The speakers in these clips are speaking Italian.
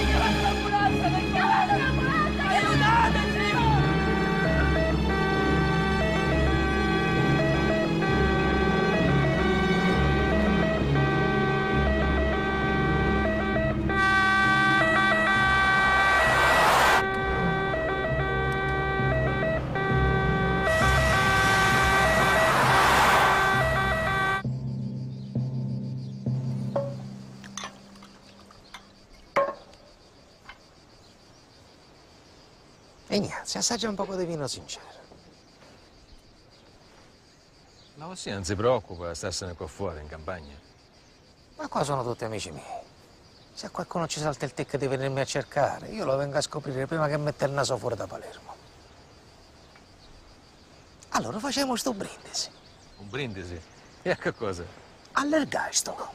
Chiamate l'ambulanza! Chiamate l'ambulanza! Aiutateci! Ignazio, assaggia un poco di vino sincero. Ma sì, non si preoccupa, starsene qua fuori, in campagna. Ma qua sono tutti amici miei. Se qualcuno ci salta il tic di venirmi a cercare, io lo vengo a scoprire prima che mette il naso fuori da Palermo. Allora facciamo sto brindisi. Un brindisi? E a che cosa? All'ergastolo.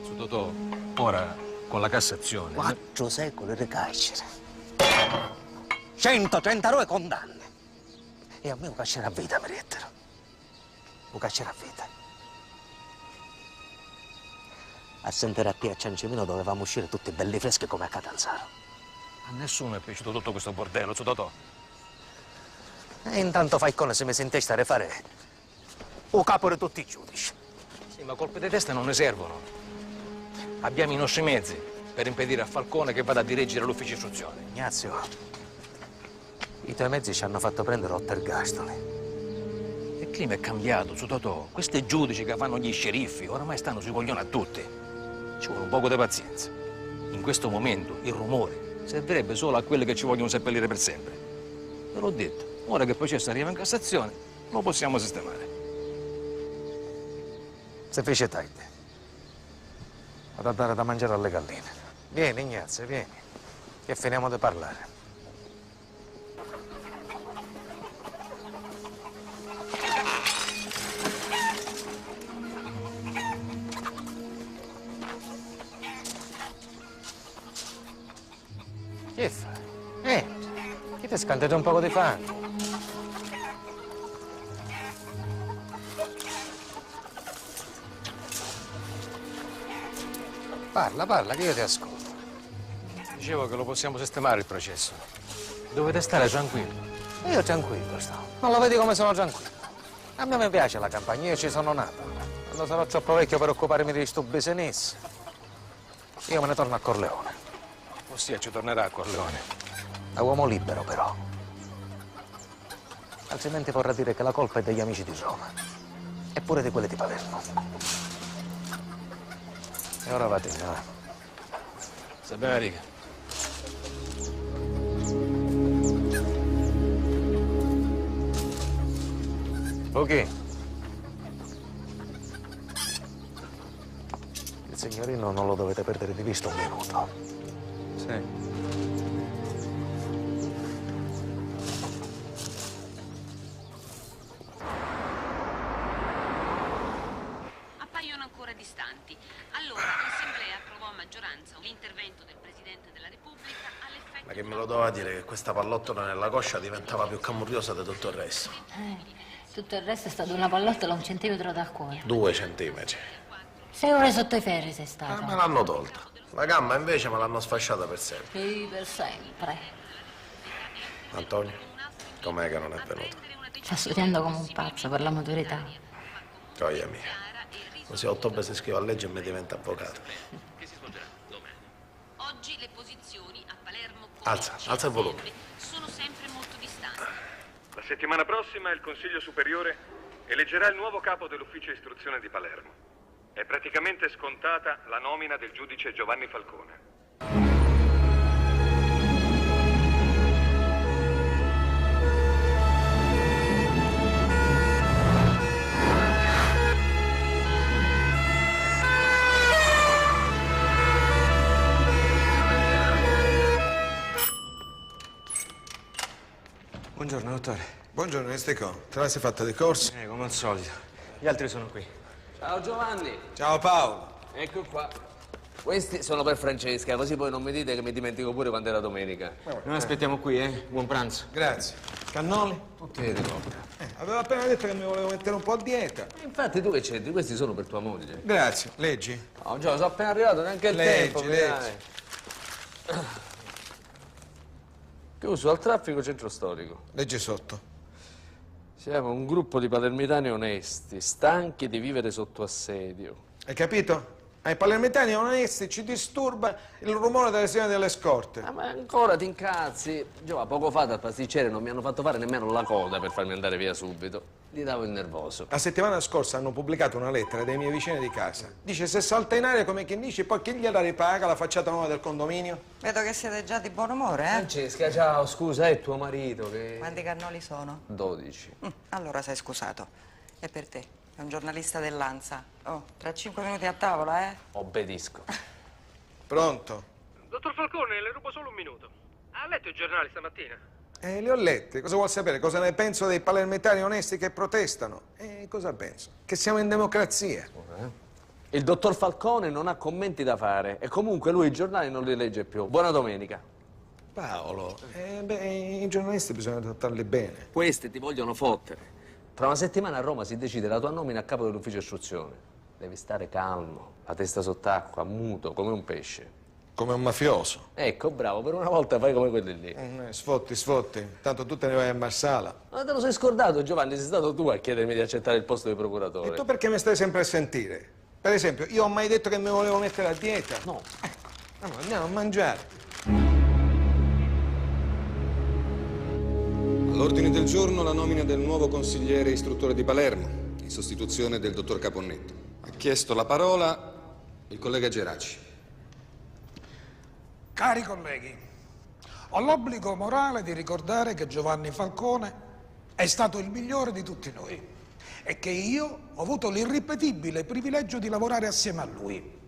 Su Totò, ora, con la Cassazione... 4 secoli di carcere. 132 condanne. E a me un carcere a vita mi riettero. Un carcere a vita. A sentire a te a Ciancimino dovevamo uscire tutti belli freschi come a Catanzaro. A nessuno è piaciuto tutto questo bordello, su Totò. E intanto Falcone si mise in testa a fare o capo di tutti i giudici. Sì, ma colpi di testa non ne servono. Abbiamo i nostri mezzi per impedire a Falcone che vada a dirigere l'ufficio istruzione. Ignazio, i tuoi mezzi ci hanno fatto prendere 8 ergastoli. Il clima è cambiato, su Totò. Questi giudici che fanno gli sceriffi oramai stanno sui coglioni a tutti. Ci vuole un poco di pazienza. In questo momento il rumore servirebbe solo a quelli che ci vogliono seppellire per sempre. Ve l'ho detto, ora che il processo arriva in Cassazione, lo possiamo sistemare. Se fece tardi. Vado a dare da mangiare alle galline. Vieni, Ignazio, vieni, che finiamo di parlare. Che fai? Che ti scaldate un poco di fango? Parla, che io ti ascolto. Dicevo che lo possiamo sistemare il processo. Dovete stare tranquilli. Io tranquillo sto. Non lo vedi come sono tranquillo? A me mi piace la campagna, io ci sono nato. Quando sarò troppo vecchio per occuparmi di sto business, io me ne torno a Corleone. Ossia, ci tornerà a Corleone. Da uomo libero, però. Altrimenti vorrà dire che la colpa è degli amici di Roma. E pure di quelli di Palermo. E ora va te, va. Sta bene, riga. Ok. Il signorino non lo dovete perdere di vista un minuto. Sì. Appaiono ancora distanti. Allora l'Assemblea approvò a maggioranza l'intervento del Presidente della Repubblica all'effetto... Ma che me lo doveva dire che questa pallottola nella coscia diventava più camurriosa di tutto il resto? Tutto il resto è stato una pallottola 1 centimetro dal cuore. 2 centimetri. 6 ore sotto i ferri sei stata. Me l'hanno tolta. La gamba invece me l'hanno sfasciata per sempre. Sì, per sempre. Antonio, com'è che non è venuto? Sta studiando come un pazzo per la maturità. Gioia mia. Così a ottobre si iscrive a legge e mi diventa avvocato. Oggi le posizioni a Palermo Alza il volume. sono sempre molto distanti. La settimana prossima il Consiglio Superiore eleggerà il nuovo capo dell'Ufficio Istruzione di Palermo. È praticamente scontata la nomina del giudice Giovanni Falcone. Buongiorno, dottore. Buongiorno, Esteco. Te la sei fatta di corso? Come al solito. Gli altri sono qui. Ciao Giovanni, Ciao Paolo. ecco qua. Questi sono per Francesca, così poi non mi dite che mi dimentico pure quando era domenica. Noi aspettiamo qui, Buon pranzo. Grazie. Cannoli? Tutti di coppia. Avevo appena detto che mi volevo mettere un po' a dieta. Infatti tu che c'entri? Questi sono per tua moglie. Grazie, leggi. No, Gio, sono appena arrivato, neanche il Leggi, tempo. leggi. Chiuso al traffico centro storico. Leggi sotto. Siamo un gruppo di palermitani onesti, stanchi di vivere sotto assedio. Hai capito? Ai palermitani onesti ci disturba il rumore delle sirene delle scorte. Ma ancora ti incazzi? Giova, poco fa dal pasticcere non mi hanno fatto fare nemmeno la coda per farmi andare via subito. Gli davo il nervoso. La settimana scorsa hanno pubblicato una lettera dei miei vicini di casa. Dice se salta in aria come chi dice, poi chi gliela ripaga la facciata nuova del condominio? Vedo che siete già di buon umore, eh? Francesca, ciao, scusa, è tuo marito che... Quanti cannoli sono? 12. Allora sei scusato. È per te. È un giornalista dell'Ansa. Oh, tra 5 minuti a tavola, eh? Obbedisco. Pronto? Dottor Falcone, le rubo solo un minuto. Ha letto i giornali stamattina? Li ho letti. Cosa vuol sapere? Cosa ne penso dei palermitani onesti che protestano? Cosa penso? Che siamo in democrazia. Il dottor Falcone non ha commenti da fare e comunque lui i giornali non li legge più. Buona domenica. Paolo, i giornalisti bisogna trattarli bene. Questi ti vogliono fottere. Tra una settimana a Roma si decide la tua nomina a capo dell'ufficio istruzione. Devi stare calmo, la testa sott'acqua, muto, come un pesce. Come un mafioso. Ecco, bravo, per una volta fai come quelli lì. Sfotti. Tanto tu te ne vai a Marsala. Ma te lo sei scordato, Giovanni, sei stato tu a chiedermi di accettare il posto di procuratore. E tu perché mi stai sempre a sentire? Per esempio, io ho mai detto che mi volevo mettere a dieta? No. Andiamo a mangiare. All'ordine del giorno la nomina del nuovo consigliere istruttore di Palermo, in sostituzione del dottor Caponnetto. Ha chiesto la parola il collega Geraci. Cari colleghi, ho l'obbligo morale di ricordare che Giovanni Falcone è stato il migliore di tutti noi e che io ho avuto l'irripetibile privilegio di lavorare assieme a lui.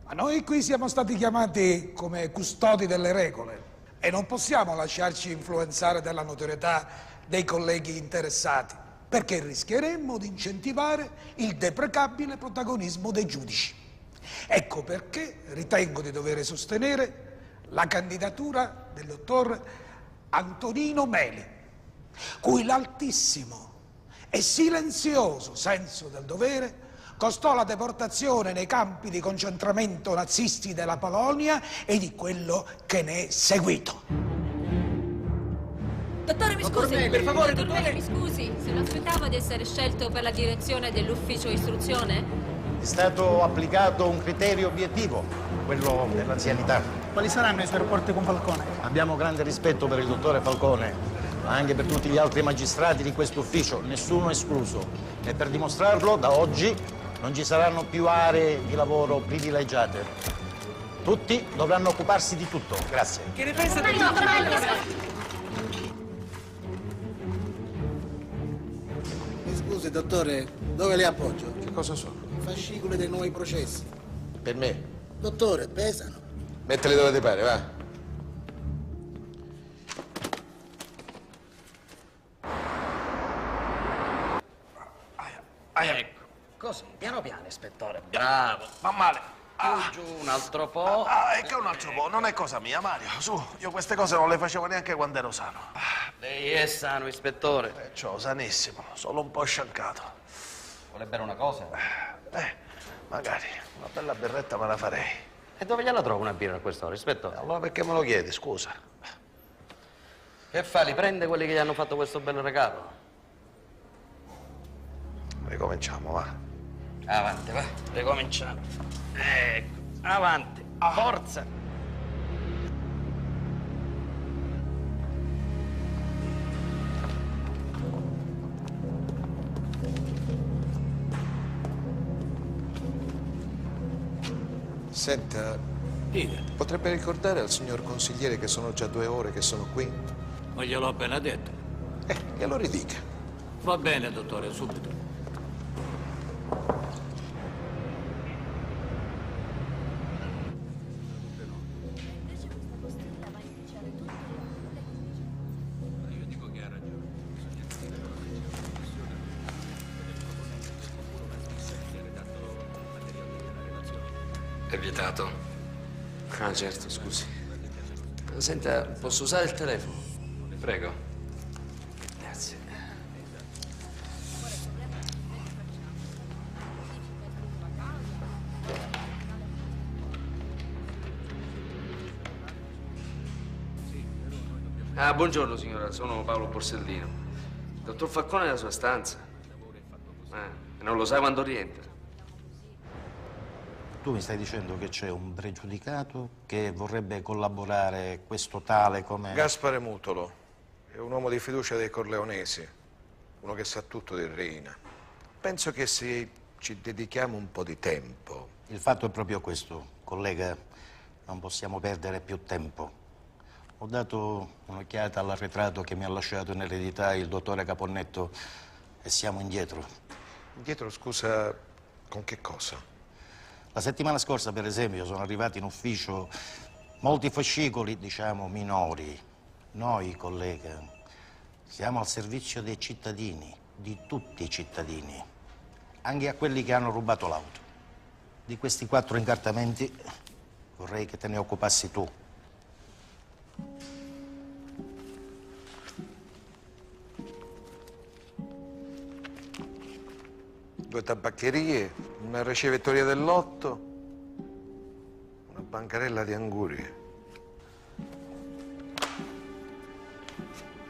Ma noi qui siamo stati chiamati come custodi delle regole e non possiamo lasciarci influenzare dalla notorietà dei colleghi interessati, perché rischieremmo di incentivare il deprecabile protagonismo dei giudici. Ecco perché ritengo di dover sostenere la candidatura del dottor Antonino Meli, cui l'altissimo e silenzioso senso del dovere costò la deportazione nei campi di concentramento nazisti della Polonia e di quello che ne è seguito. Dottore, mi scusi. Meli, per favore, Dottor dottore. Meli, mi scusi. Se lo aspettava di essere scelto per la direzione dell'ufficio istruzione? È stato applicato un criterio obiettivo, quello dell'anzianità. Quali saranno i suoi rapporti con Falcone? Abbiamo grande rispetto per il dottore Falcone, ma anche per tutti gli altri magistrati di questo ufficio, nessuno escluso. E per dimostrarlo, da oggi non ci saranno più aree di lavoro privilegiate. Tutti dovranno occuparsi di tutto. Grazie. Che ne pensa di Mi scusi, dottore, dove le appoggio? Che cosa sono? I fascicoli dei nuovi processi. Per me? Dottore, pesano. Mettili dove ti pare, va. Ecco, così, piano piano, ispettore. Bravo. Va male. Giù, un altro po'. E che un altro po'? Non è cosa mia, Mario. Su, io queste cose non le facevo neanche quando ero sano. Lei è sano, ispettore. Ciò, sanissimo, solo un po' sciancato. Vuole bere una cosa? Magari, una bella berretta me la farei. E dove gliela trovo una birra a quest'ora, ispettore? Allora perché me lo chiedi, scusa? Che fa? Li prende quelli che gli hanno fatto questo bel regalo? Ricominciamo, va. Avanti, va. Ricominciamo. Ecco, avanti. Forza. Senta, potrebbe ricordare al signor consigliere che sono già 2 ore che sono qui? Ma gliel'ho appena detto. Glielo ridica. Va bene, dottore, subito. È vietato? Ah, certo, scusi. Senta, posso usare il telefono? Prego. Grazie. Ah, buongiorno signora, sono Paolo Borsellino. Il dottor Falcone è nella sua stanza. Non lo sa quando rientra. Tu mi stai dicendo che c'è un pregiudicato che vorrebbe collaborare questo tale come... Gaspare Mutolo è un uomo di fiducia dei Corleonesi, uno che sa tutto di Reina. Penso che se ci dedichiamo un po' di tempo... Il fatto è proprio questo, collega, non possiamo perdere più tempo. Ho dato un'occhiata all'arretrato che mi ha lasciato in eredità il dottore Caponnetto e siamo indietro. Indietro, scusa, con che cosa? La settimana scorsa, per esempio, sono arrivati in ufficio molti fascicoli, diciamo, minori. Noi, collega, siamo al servizio dei cittadini, di tutti i cittadini, anche a quelli che hanno rubato l'auto. Di questi 4 incartamenti vorrei che te ne occupassi tu. 2 tabaccherie, una ricevitoria del lotto, una bancarella di angurie.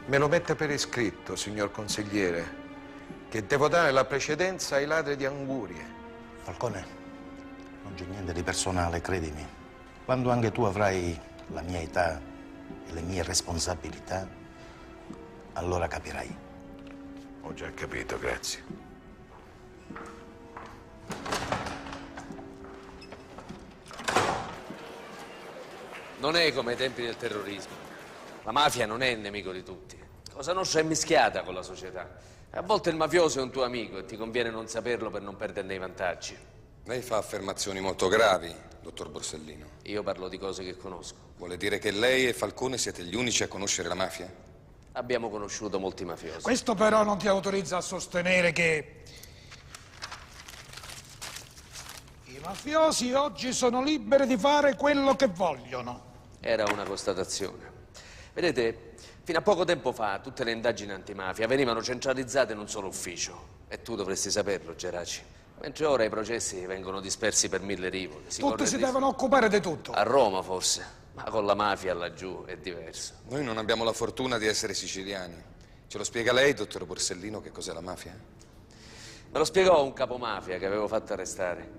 Me lo mette per iscritto, signor consigliere, che devo dare la precedenza ai ladri di angurie. Falcone, non c'è niente di personale, credimi. Quando anche tu avrai la mia età e le mie responsabilità, allora capirai. Ho già capito, grazie. Non è come ai tempi del terrorismo. La mafia non è il nemico di tutti. Cosa nostra è mischiata con la società. E a volte il mafioso è un tuo amico e ti conviene non saperlo per non perderne i vantaggi. Lei fa affermazioni molto gravi, dottor Borsellino. Io parlo di cose che conosco. Vuole dire che lei e Falcone siete gli unici a conoscere la mafia? Abbiamo conosciuto molti mafiosi. Questo però non ti autorizza a sostenere che i mafiosi oggi sono liberi di fare quello che vogliono. Era una constatazione. Vedete, fino a poco tempo fa tutte le indagini antimafia venivano centralizzate in un solo ufficio. E tu dovresti saperlo, Geraci. Mentre ora i processi vengono dispersi per 1000 rivoli. Tutti si devono occupare di tutto. A Roma forse, ma con la mafia laggiù è diverso. Noi non abbiamo la fortuna di essere siciliani. Ce lo spiega lei, dottor Borsellino, che cos'è la mafia? Me lo spiegò un capomafia che avevo fatto arrestare.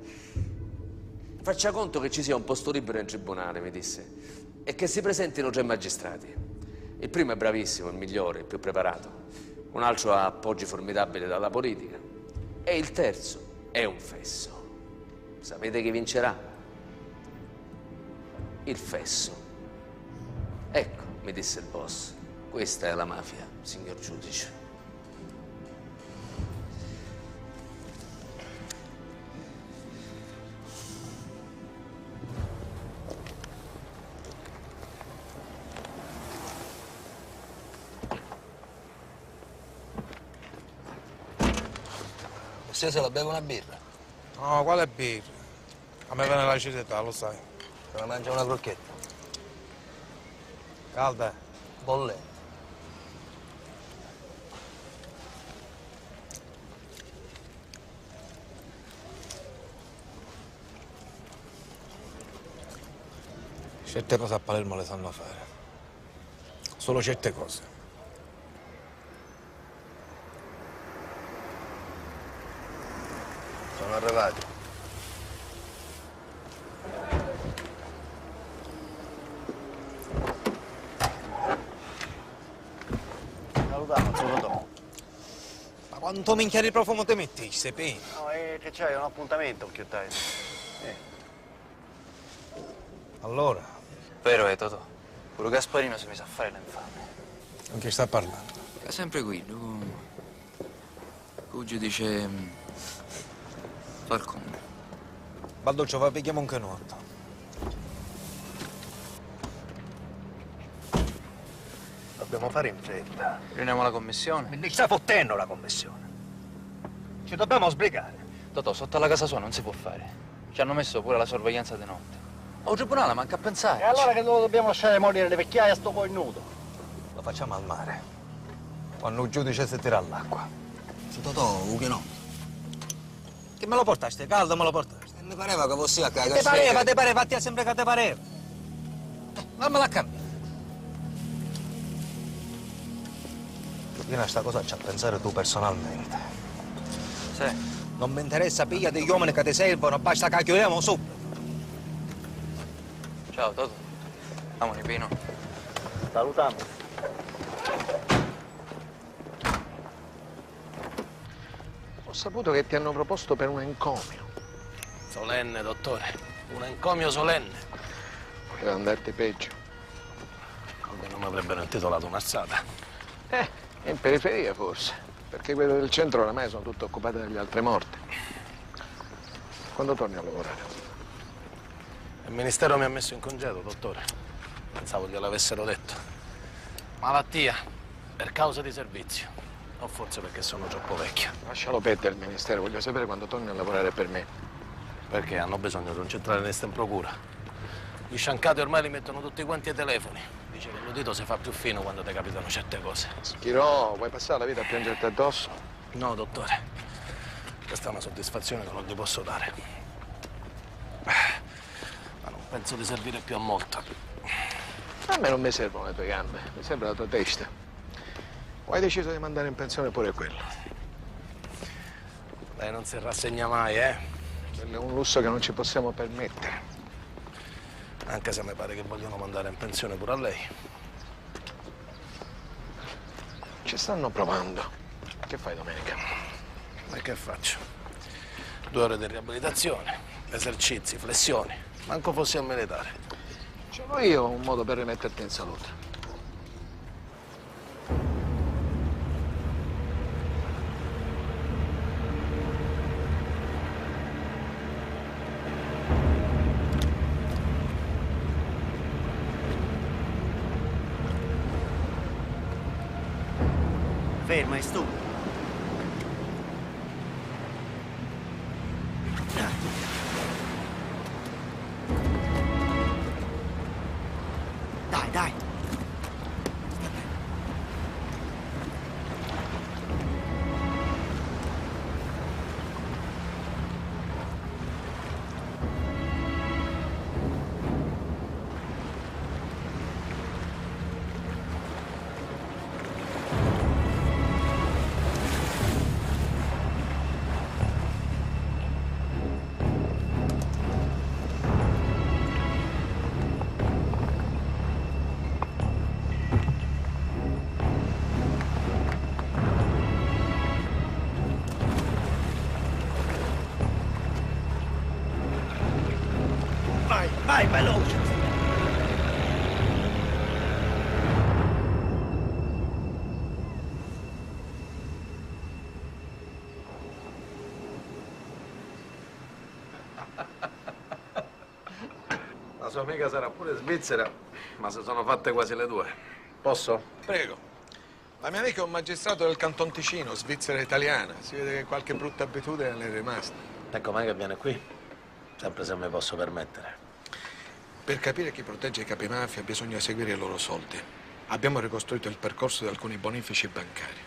Faccia conto che ci sia un posto libero in tribunale, mi disse, e che si presentino 3 magistrati. Il primo è bravissimo, il migliore, il più preparato. Un altro ha appoggi formidabili dalla politica. E il terzo è un fesso. Sapete chi vincerà? Il fesso. Ecco, mi disse il boss, questa è la mafia, signor giudice. Se la bevo una birra? No, quale birra? A me viene l'acidità, lo sai. Se la mangia una crocchetta? Calda? Bolle. Certe cose a Palermo le sanno fare. Solo certe cose. Sono arrivati. Salutiamo, Zolotò. Ma quanto minchia di profumo te metti, sei pieno? No, è che c'hai un appuntamento più tardi. Allora? Vero è, Totò. Pure Gasparino si mise a fare l'infame. Con chi sta parlando? È sempre qui, lui giudice Falcone. Balduccio, va, picchiamo un canotto. Dobbiamo fare in fretta. Riuniamo la commissione. Mi sta fottendo la commissione. Ci dobbiamo sbrigare. Totò, sotto alla casa sua non si può fare. Ci hanno messo pure la sorveglianza di notte. Un tribunale manca a pensare. E allora che lo dobbiamo lasciare morire le vecchiaie a sto poi nudo? Lo facciamo al mare. Quando il giudice si tira all'acqua. Sì, Totò, che no? Che me lo portaste? Caldo me lo portaste? Mi pareva che fossi a cagare. Te pareva, ti sempre che te pareva. Dammela a cambiare. Io a sta cosa c'ho a pensare tu personalmente. Sì. Non mi interessa, piglia degli uomini che ti servono, basta che chiudiamo su. Ciao, Toto. Amore, Pino. Salutami. Ho saputo che ti hanno proposto per un encomio. Solenne, dottore. Un encomio solenne. Poteva andarti peggio. Almeno mi avrebbero intitolato un'alzata. In periferia forse, perché quelle del centro oramai sono tutte occupate dagli altri morti. Quando torni a lavorare? Il ministero mi ha messo in congedo, dottore. Pensavo gliel'avessero detto. Malattia, per causa di servizio. O forse perché sono troppo vecchio. Lascialo perdere il ministero, voglio sapere quando torni a lavorare per me. Perché hanno bisogno di un centralinista in procura. Gli sciancati ormai li mettono tutti quanti ai telefoni. Dice che l'udito si fa più fino quando ti capitano certe cose. Schirò, vuoi passare la vita a piangerti addosso? No, dottore. Questa è una soddisfazione che non gli posso dare. Ma non penso di servire più a molto. A me non mi servono le tue gambe, mi serve la tua testa. O hai deciso di mandare in pensione pure quello? Lei non si rassegna mai, eh? Quello è un lusso che non ci possiamo permettere. Anche se mi pare che vogliono mandare in pensione pure a lei. Ci stanno provando. Che fai domenica? Ma che faccio? 2 ore di riabilitazione, esercizi, flessioni. Manco fossi al militare. Ce l'ho io un modo per rimetterti in salute. Ferma, è stupido. Dai, dai. Vai, veloce! La sua amica sarà pure svizzera, ma si sono fatte quasi le 2. Posso? Prego. La mia amica è un magistrato del Canton Ticino, svizzera italiana. Si vede che qualche brutta abitudine le è rimasta. Ecco mai che viene qui. Sempre se mi posso permettere. Per capire chi protegge i capimafia bisogna seguire i loro soldi. Abbiamo ricostruito il percorso di alcuni bonifici bancari.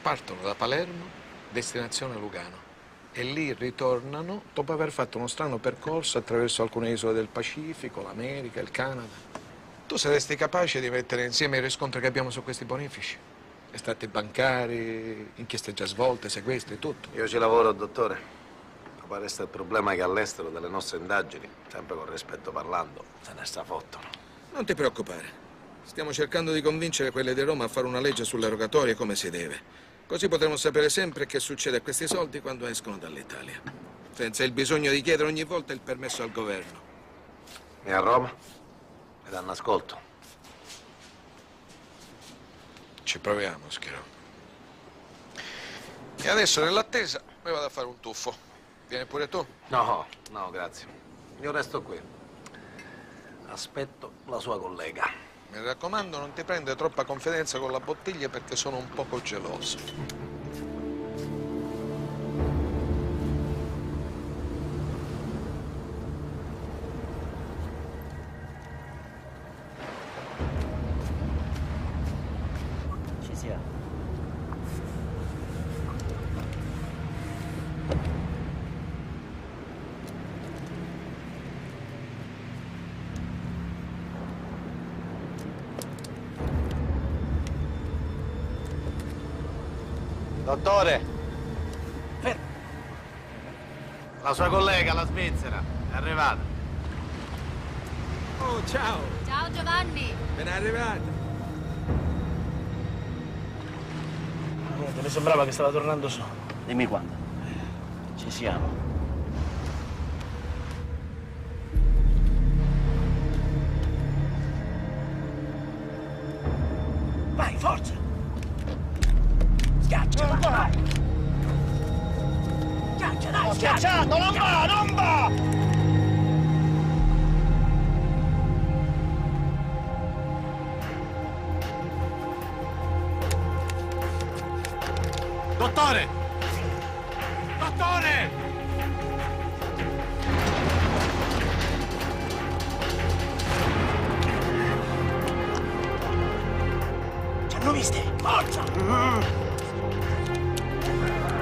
Partono da Palermo, destinazione Lugano. E lì ritornano dopo aver fatto uno strano percorso attraverso alcune isole del Pacifico, l'America, il Canada. Tu saresti capace di mettere insieme i riscontri che abbiamo su questi bonifici? Estratti bancari, inchieste già svolte, sequestri, tutto. Io ci lavoro, dottore. Ma resta il problema che all'estero delle nostre indagini, sempre con rispetto parlando, se ne strafottono. Non ti preoccupare. Stiamo cercando di convincere quelle di Roma a fare una legge sulle rogatorie come si deve. Così potremo sapere sempre che succede a questi soldi quando escono dall'Italia. Senza il bisogno di chiedere ogni volta il permesso al governo. E a Roma? Mi danno ascolto. Ci proviamo, Schirò. E adesso, nell'attesa, mi vado a fare un tuffo. Vieni pure tu? No, no, grazie. Io resto qui. Aspetto la sua collega. Mi raccomando, non ti prende troppa confidenza con la bottiglia perché sono un poco geloso. Ci siamo. Dottore! La sua collega, la svizzera, è arrivata. Oh, ciao! Ciao Giovanni! Ben arrivata! Niente, mi sembrava che stava tornando su. Dimmi quando. Ci siamo. Vai, forza! Schiaccia, vai! Schiaccia, dai, Ho schiacciato, non va, non va! Dottore! Dottore! Ci hanno viste! Forza!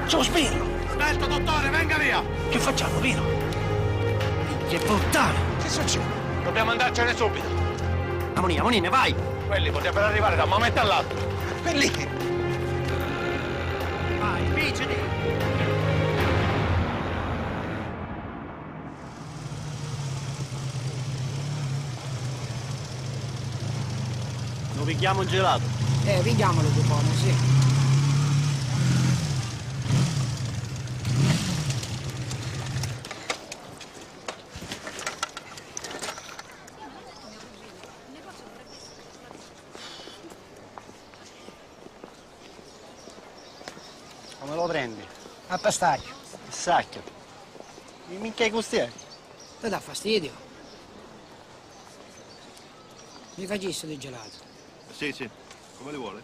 C'è un spirro! Aspetta, dottore, venga via! Che facciamo, Pino? Che puttana! Che succede? Dobbiamo andarcene subito. Amonine, vai! Quelli potrebbero arrivare da un momento all'altro. Quelli! Vai, spicciati! Lo picchiamo un gelato. Pigliamolo, Dupone, sì. Come lo prendi? A pastacchio. Sacchio. Mi minchia i gustieri. Ti dà fastidio? Mi facesse di gelato. Sì. Come li vuole?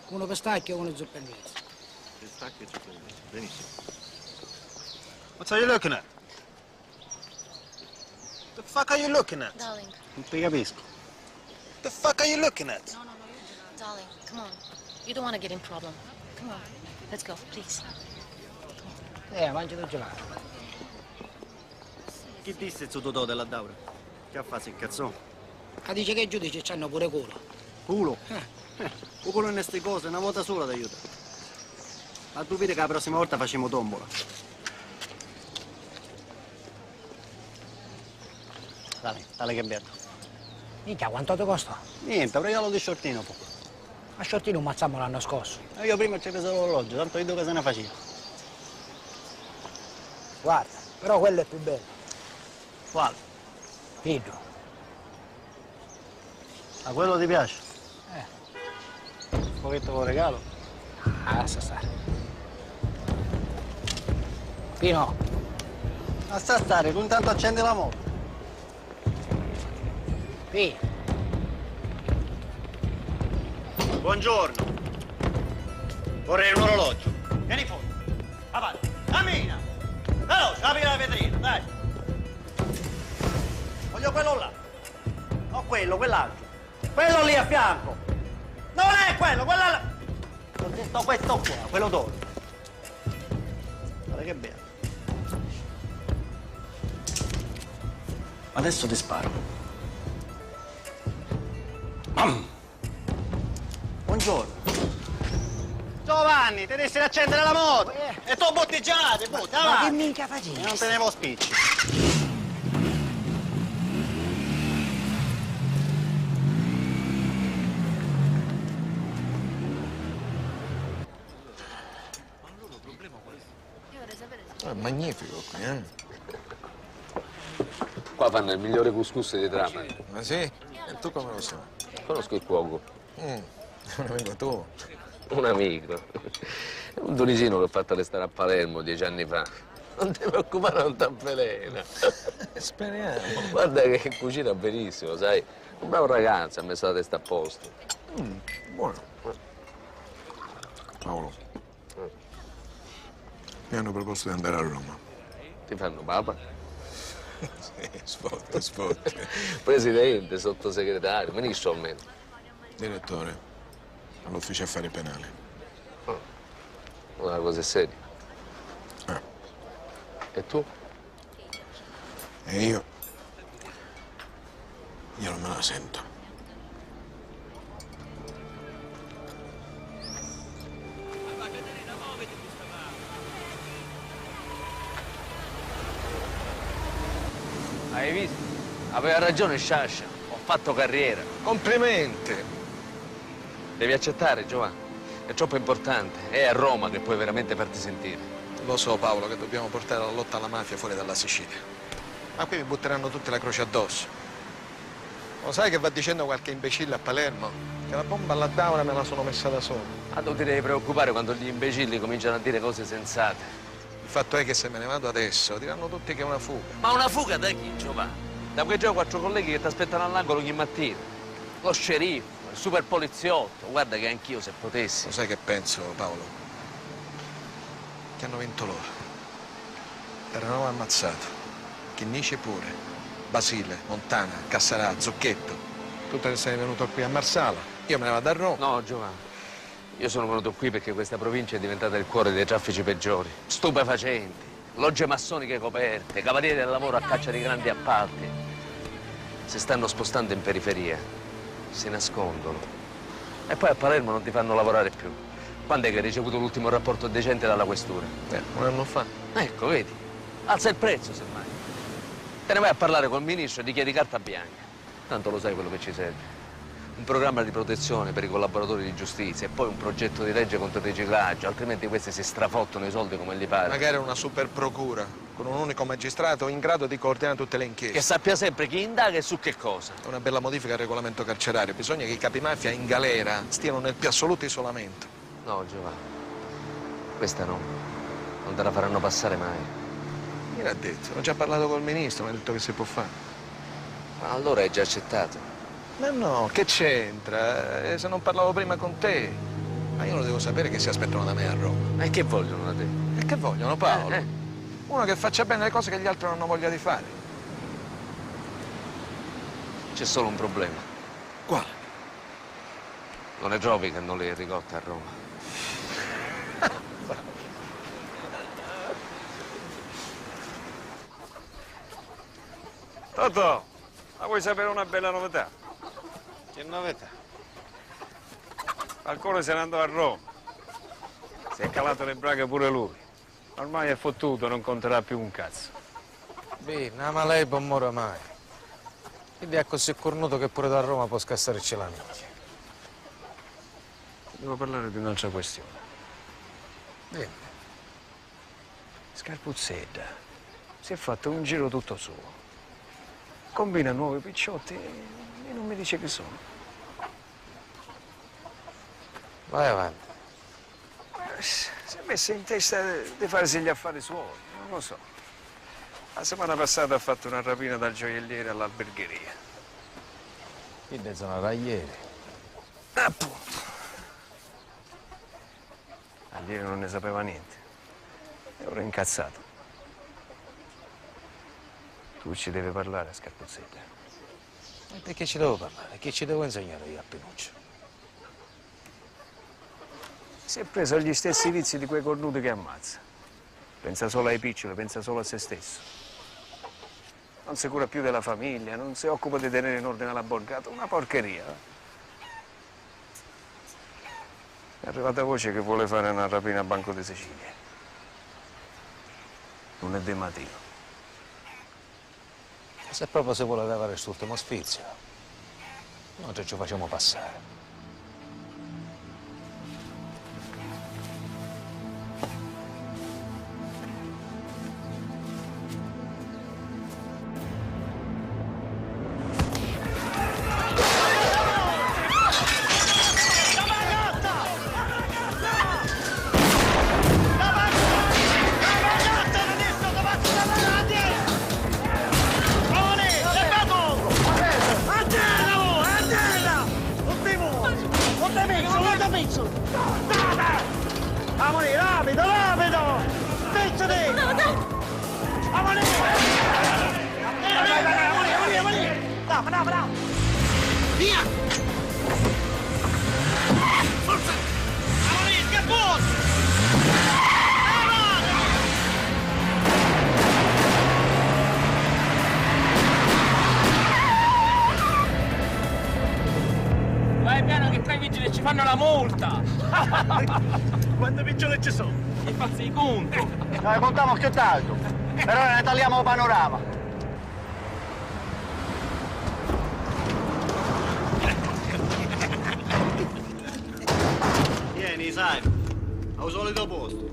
Uno pistacchio e uno zuppa inglese. Pistacchio e zuppa inglese. Benissimo. What's are you looking at? The fuck are you looking at? Darling. Non ti capisco. The fuck are you looking at? No. Darling, come on. You don't want to get in problem. Come on. Let's go, please. Mangi del gelato. Chi disse il suo Totò della Daura? Che ha fatto il cazzone? Dice che i giudici c'hanno pure culo. Culo? Un culo in queste cose, una volta sola ti aiuta. Ma tu vedi che la prossima volta facciamo tombola. Dale che bello. Minchia, quanto ti costa? Niente, regalo di shortino po'. A shortino mazzammo l'anno scorso. Io prima ci ho preso l'orologio, tanto vedo che se ne faceva. Guarda, però quello è più bello. Quale? Pino. A quello ti piace? Un pochetto con regalo? Lascia stare. Pino. Lascia stare, tu intanto accendi la moto. Pino. Buongiorno. Vorrei un orologio. Vieni fuori. Avanti. Cammina. Veloce, apri la vetrina, dai. Voglio quello là. No, quell'altro. Quello lì a fianco. Non è quello, quello là. Ho detto questo qua, quello d'oro. Guarda che bello. Adesso ti sparo. Buongiorno. Giovanni, ti devi accendere la moto. E tu botteggiate, butta, Ma avanti. che minchia facevi? Non tenevo spicci. È magnifico qui, eh? Qua fanno il migliore couscous di Trapani. Ma sì? E tu come lo sai? Conosco il cuoco. È un amico tuo. Un amico. È un tunisino che ho fatto restare a Palermo 10 anni fa. Non ti preoccupare, non ti avvelena. Speriamo. Guarda che cucina benissimo, sai? Un bravo ragazzo, ha messo la testa a posto. Buono. Paolo, mi hanno proposto di andare a Roma. Ti fanno papa? Sì, sfotte. Presidente, sottosegretario, ministro almeno. Direttore, all'ufficio affari penali. Una cosa seria. E tu? E io non me la sento. Aveva ragione Sciascia, ho fatto carriera. Complimenti. Devi accettare, Giovanni. È troppo importante. È a Roma che puoi veramente farti sentire. Lo so, Paolo, che dobbiamo portare la lotta alla mafia fuori dalla Sicilia. Ma qui mi butteranno tutte la croce addosso. Lo sai che va dicendo qualche imbecille a Palermo? Che la bomba alla tavola me la sono messa da solo. Ma tu ti devi preoccupare quando gli imbecilli cominciano a dire cose sensate. Il fatto è che se me ne vado adesso diranno tutti che è una fuga. Ma una fuga da chi, Giovanni? Da quei già 4 colleghi che ti aspettano all'angolo ogni mattina. Lo sceriffo, il super poliziotto. Guarda che anch'io, se potessi. Lo sai che penso, Paolo? Che hanno vinto loro. Terranova ammazzato. Chinnici pure. Basile, Montana, Cassarà, Zucchetto. Tu te ne sei venuto qui a Marsala. Io me ne vado a Roma. No, Giovanni. Io sono venuto qui perché questa provincia è diventata il cuore dei traffici peggiori. Stupefacenti, logge massoniche coperte, cavalieri del lavoro a caccia di grandi appalti. Si stanno spostando in periferia, si nascondono. E poi a Palermo non ti fanno lavorare più. Quando è che hai ricevuto l'ultimo rapporto decente dalla questura? 1 anno fa. Ecco, vedi? Alza il prezzo, semmai. Te ne vai a parlare col ministro e gli chiedi carta bianca. Tanto lo sai quello che ci serve. Un programma di protezione per i collaboratori di giustizia e poi un progetto di legge contro il riciclaggio, altrimenti questi si strafottono i soldi come gli pare. Magari una super procura, con un unico magistrato in grado di coordinare tutte le inchieste. Che sappia sempre chi indaga e su che cosa. È una bella modifica al regolamento carcerario. Bisogna che i capimafia in galera stiano nel più assoluto isolamento. No, Giovanni. Questa no. Non te la faranno passare mai. Mi l'ha detto, ho già parlato col ministro, mi ha detto che si può fare. Ma allora hai già accettato? Ma no, che c'entra? Se non parlavo prima con te. Ma io lo devo sapere che si aspettano da me a Roma. E che vogliono da te? E che vogliono, Paolo? Uno che faccia bene le cose che gli altri non hanno voglia di fare. C'è solo un problema. Quale? Non è Giovi che non le ricotta a Roma. Totò, ma vuoi sapere una bella novità? Che novità? Falcone se ne andò a Roma. Si è calato le braghe pure lui. Ormai è fottuto, non conterà più un cazzo. Bene, ma lei non muore mai. Quindi è così cornuto che pure da Roma può scassarci la minchia. Devo parlare di un'altra questione. Bene. Scarpuzzetta si è fatto un giro tutto suo. Combina nuovi picciotti e non mi dice chi sono. Vai avanti. Si è messo in testa di farsi gli affari suoi, non lo so. La settimana passata ha fatto una rapina dal gioielliere all'albergheria. Quindi sono ieri. Appunto. Ieri non ne sapeva niente. E ora è incazzato. Tu ci devi parlare, Scarpuzzetta. E perché ci devo parlare? Che ci devo insegnare io a Pinuccio? Si è preso agli stessi vizi di quei cornuti che ammazza. Pensa solo ai piccoli, pensa solo a se stesso. Non si cura più della famiglia, non si occupa di tenere in ordine la borgata. Una porcheria. È arrivata voce che vuole fare una rapina a Banco di Sicilia. Lunedì mattino. Se proprio si vuole levare quest'ultimo sfizio, noi ci facciamo passare. Amore, rapido, rapido! Spezzati! Amore! Amore! Bravo! Via! Forza! Amore, scapposo! Vai piano che tra i vigili ci fanno la multa! Quante picciole ci sono? Mi fazzi i conti! Noi contiamo più tardi, però ne tagliamo il panorama. Sì, sai, al solito posto.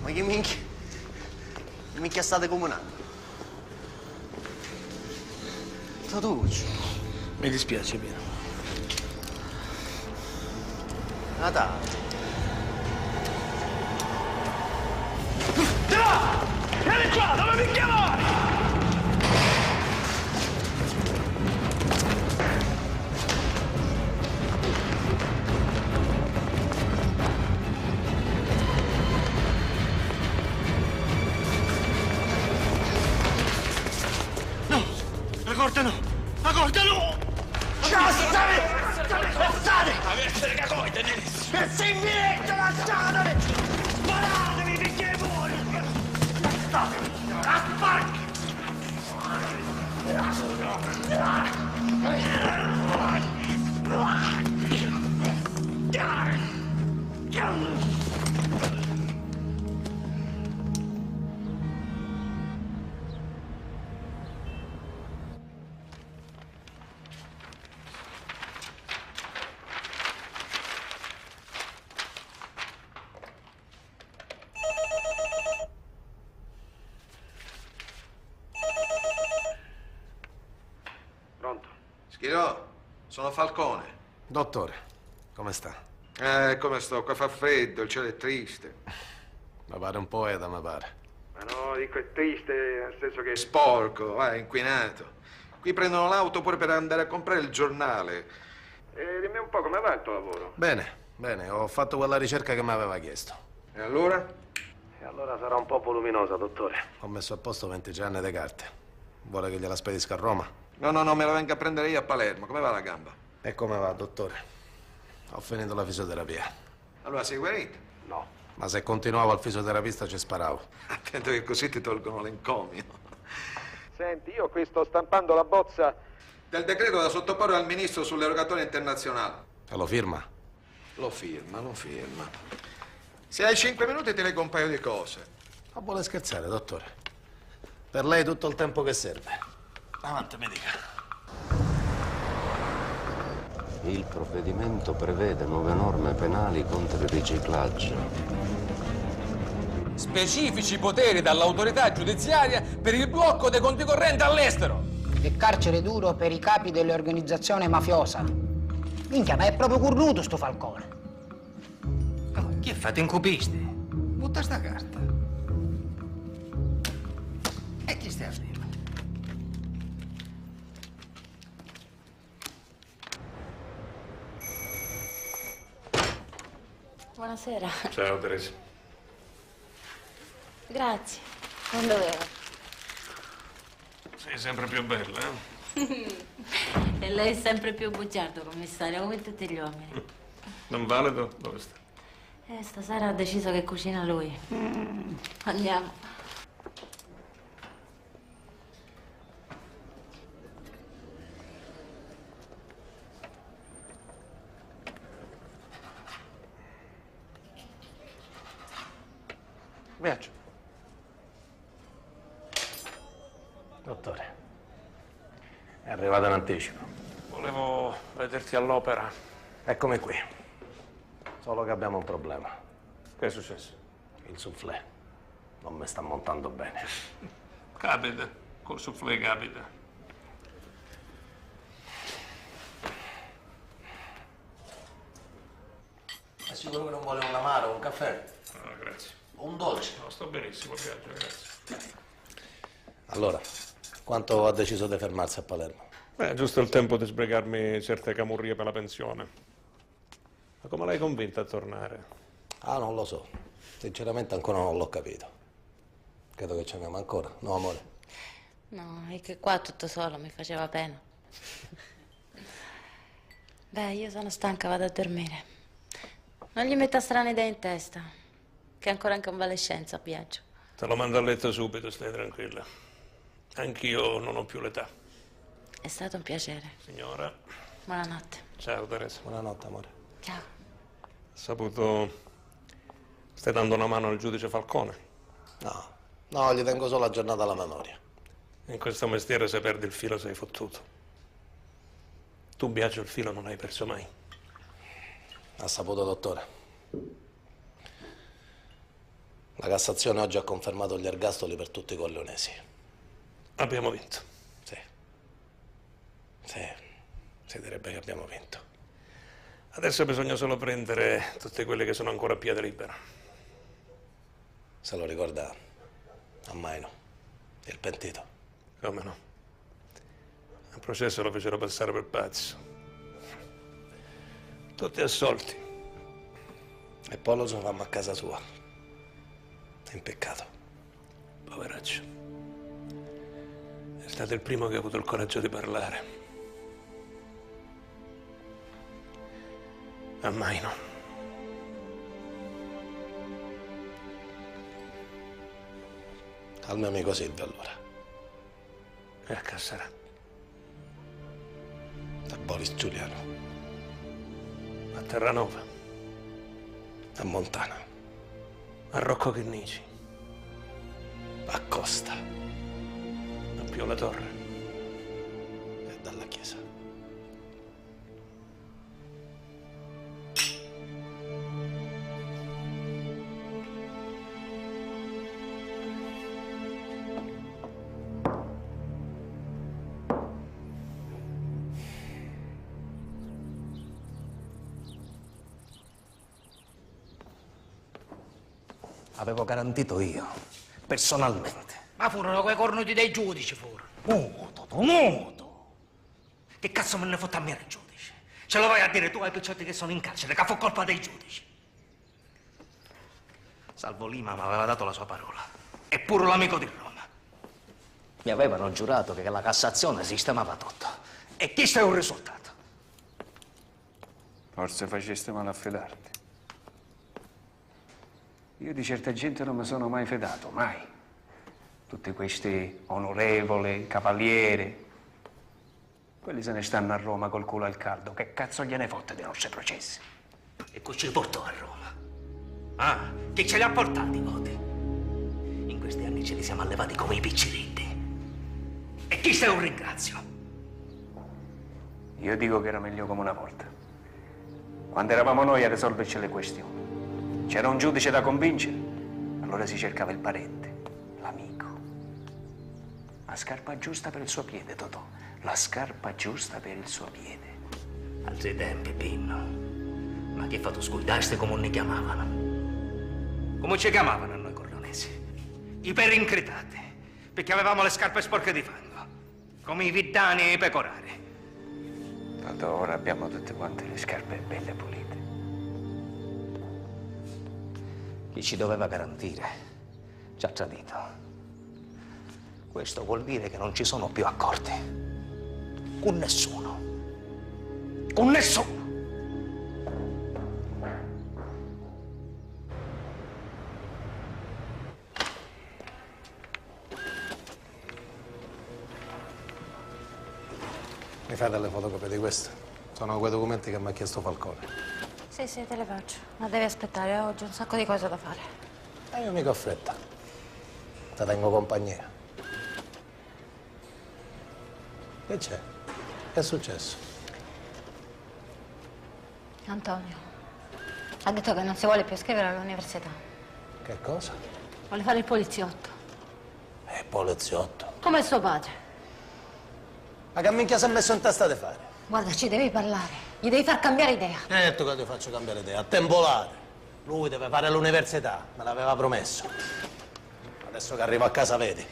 Ma che minchia? Che minchia state comunando? Tatucci. Mi dispiace, Pino. Natale. Vieni qua, dove mi chiamare? No, la corte no! La corte no! Cazzate! Avete le cacoite, Denis! E se in diretta lasciatemi! Sparatevi finché vuoi! Lasciatemi! Aspetta! Pronto? Schirò, sono Falcone. Dottore, come sta? Come sto? Qua fa freddo, il cielo è triste. Mi pare un poeta, mi pare. Ma no, dico è triste nel senso che è sporco, è inquinato. Qui prendono l'auto pure per andare a comprare il giornale. Dimmi un po' come va il tuo lavoro? Bene, bene, ho fatto quella ricerca che mi aveva chiesto. E allora? E allora sarà un po' voluminosa, dottore. Ho messo a posto 20 giorni di carte. Vuole che gliela spedisca a Roma? No, me la venga a prendere io a Palermo. Come va la gamba? E come va, dottore? Ho finito la fisioterapia. Allora sei guarito? No. Ma se continuavo al fisioterapista ci sparavo. Attento che così ti tolgono l'encomio. Senti, io qui sto stampando la bozza del decreto da sottoporre al ministro sull'erogatore internazionale. E lo firma? Lo firma. Se hai 5 minuti ti leggo un paio di cose. Ma vuole scherzare, dottore? Per lei tutto il tempo che serve. Avanti, mi dica. Il provvedimento prevede nuove norme penali contro il riciclaggio. Specifici poteri dall'autorità giudiziaria per il blocco dei conti correnti all'estero. E carcere duro per i capi dell'organizzazione mafiosa. Minchia, ma è proprio cornuto sto Falcone. Oh, che fate, incupisti? Butta sta carta. E chi stai a dire? Buonasera. Ciao, Teresa. Grazie. Non dovevo. Sei sempre più bella, eh? E lei è sempre più bugiardo, commissario, come tutti gli uomini. Non valido? Dove sta? Stasera ha deciso che cucina lui. Andiamo. Viaggio. Dottore, è arrivato in anticipo. Volevo vederti all'opera. Eccomi qui. Solo che abbiamo un problema. Che è successo? Il soufflé non mi sta montando bene. Capita, col soufflé capita. È sicuro che non vuole un amaro, un caffè? No, grazie. Un dolce? No, sto benissimo, Biagio, grazie. Allora, quanto ha deciso di fermarsi a Palermo? Giusto il tempo di sbrigarmi certe camurrie per la pensione. Ma come l'hai convinta a tornare? Ah, non lo so. Sinceramente ancora non l'ho capito. Credo che ce n'abbiamo ancora, no amore? No, è che qua tutto solo mi faceva pena. Beh, io sono stanca, vado a dormire. Non gli metta strane idee in testa, che è ancora in convalescenza, Biagio. Te lo mando a letto subito, stai tranquilla. Anch'io non ho più l'età. È stato un piacere. Signora. Buonanotte. Ciao, Teresa. Buonanotte, amore. Ciao. Saputo... Stai dando una mano al giudice Falcone? No, No, gli tengo solo aggiornata la memoria. In questo mestiere se perdi il filo sei fottuto. Tu, Biagio, il filo non l'hai perso mai. Ha saputo, dottore. La Cassazione oggi ha confermato gli ergastoli per tutti i corleonesi. Abbiamo vinto. Sì. Sì, si direbbe che abbiamo vinto. Adesso bisogna solo prendere tutti quelli che sono ancora a piede libero. Se lo ricorda a Maino, il pentito. Come no? Al processo lo fecero passare per pazzo. Tutti assolti. E poi lo sovammo a casa sua. In peccato. Poveraccio. È stato il primo che ha avuto il coraggio di parlare. A Maino. Al mio amico Silvio, allora. E a Cassarà. A Boris Giuliano. A Terranova. A Montana. A Rocco Chinnici. A Costa. A Pio La Torre. E dalla chiesa. Avevo garantito io, personalmente. Ma furono quei cornuti dei giudici, muto. Che cazzo me ne fotte a me il giudice? Ce lo vai a dire tu ai picciotti che sono in carcere, che fu colpa dei giudici. Salvo Lima mi aveva dato la sua parola. E pure l'amico di Roma. Mi avevano giurato che la Cassazione sistemava tutto. E questo è un risultato. Forse faceste male a fidarti. Io di certa gente non mi sono mai fidato, mai. Tutti questi onorevoli, cavalieri. Quelli se ne stanno a Roma col culo al caldo. Che cazzo gliene fotte dei nostri processi? E chi ci portò a Roma? Ah, chi ce li ha portati i voti? In questi anni ce li siamo allevati come i picciritti. E chi sei un ringrazio? Io dico che era meglio come una volta. Quando eravamo noi a risolverci le questioni. C'era un giudice da convincere, allora si cercava il parente, l'amico. La scarpa giusta per il suo piede, Totò. La scarpa giusta per il suo piede. Altri tempi, Pinno. Ma che fatto scuidaste come ne chiamavano? Come ci chiamavano a noi corleonesi? I perincritati, perché avevamo le scarpe sporche di fango, come i viddani e i pecorari. Totò, ora abbiamo tutte quante le scarpe belle e pulite. Chi ci doveva garantire ci ha tradito. Questo vuol dire che non ci sono più accordi. Con nessuno. Con nessuno. Mi fai delle fotocopie di questo? Sono quei documenti che mi ha chiesto Falcone. Sì, te le faccio. Ma devi aspettare, oggi ho un sacco di cose da fare. E io mica ho fretta. Ti tengo compagnia. Che c'è? Che è successo? Antonio ha detto che non si vuole più iscrivere all'università. Che cosa? Vuole fare il poliziotto. Poliziotto. Come suo padre. Ma che minchia si è messo in testa di fare? Guarda, ci devi parlare. Gli devi far cambiare idea. Certo che ti faccio cambiare idea. A tembolare. Lui deve fare l'università. Me l'aveva promesso. Adesso che arrivo a casa, vedi.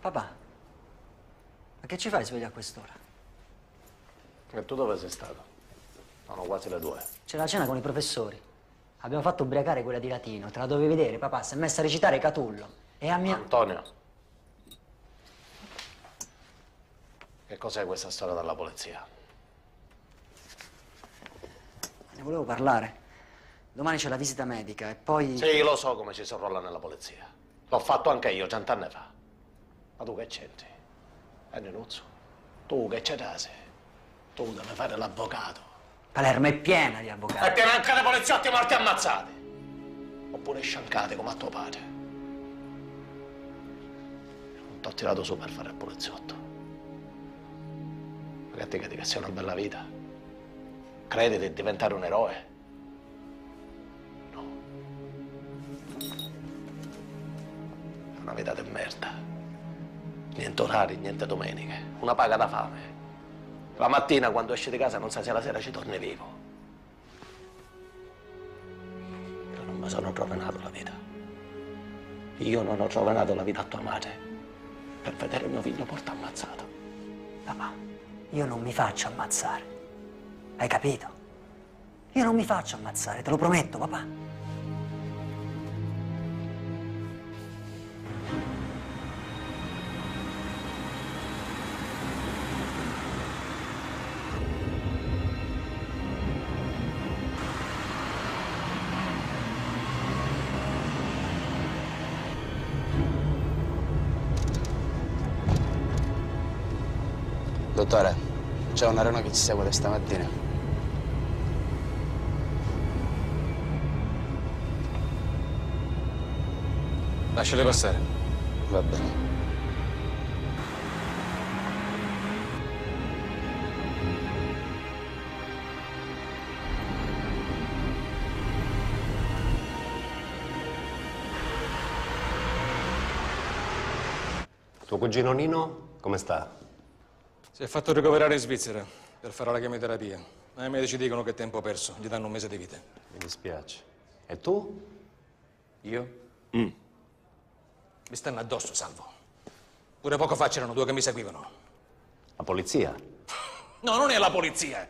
Papà, ma che ci fai sveglia a quest'ora? E tu dove sei stato? Sono quasi le 2. C'è la cena con i professori. Abbiamo fatto ubriacare quella di latino. Te la dovevi vedere, papà. Si è messa a recitare Catullo. E a mia... Antonio. Che cos'è questa storia della polizia? Ne volevo parlare. Domani c'è la visita medica e poi... Sì, lo so come ci si rolla nella polizia. L'ho fatto anche io, 100 anni fa. Ma tu che c'entri? Nuzzo, tu che c'è rase? Tu devi fare l'avvocato. Palermo è piena di avvocati. È piena anche dei poliziotti morti ammazzati. Oppure sciancati come a tuo padre. Non t'ho tirato su per fare il poliziotto. Ma che ti credi che sia una bella vita? Credi di diventare un eroe? No. È una vita di merda. Niente orari, niente domeniche. Una paga da fame. La mattina quando esci di casa non sai se la sera ci torni vivo. Io non mi sono rovinato la vita. Io non ho rovinato la vita a tua madre per vedere mio figlio porta ammazzato. Papà, io non mi faccio ammazzare. Hai capito? Io non mi faccio ammazzare, te lo prometto, papà. Dottore, c'è un aereo che ci segue da stamattina. Lasciali passare. Va bene. Tuo cugino Nino, come sta? Si è fatto ricoverare in Svizzera per fare la chemioterapia. Ma i medici dicono che è tempo perso, gli danno un mese di vita. Mi dispiace. E tu? Io? Mi stanno addosso, Salvo. Pure poco fa c'erano due che mi seguivano. La polizia? No, non è la polizia.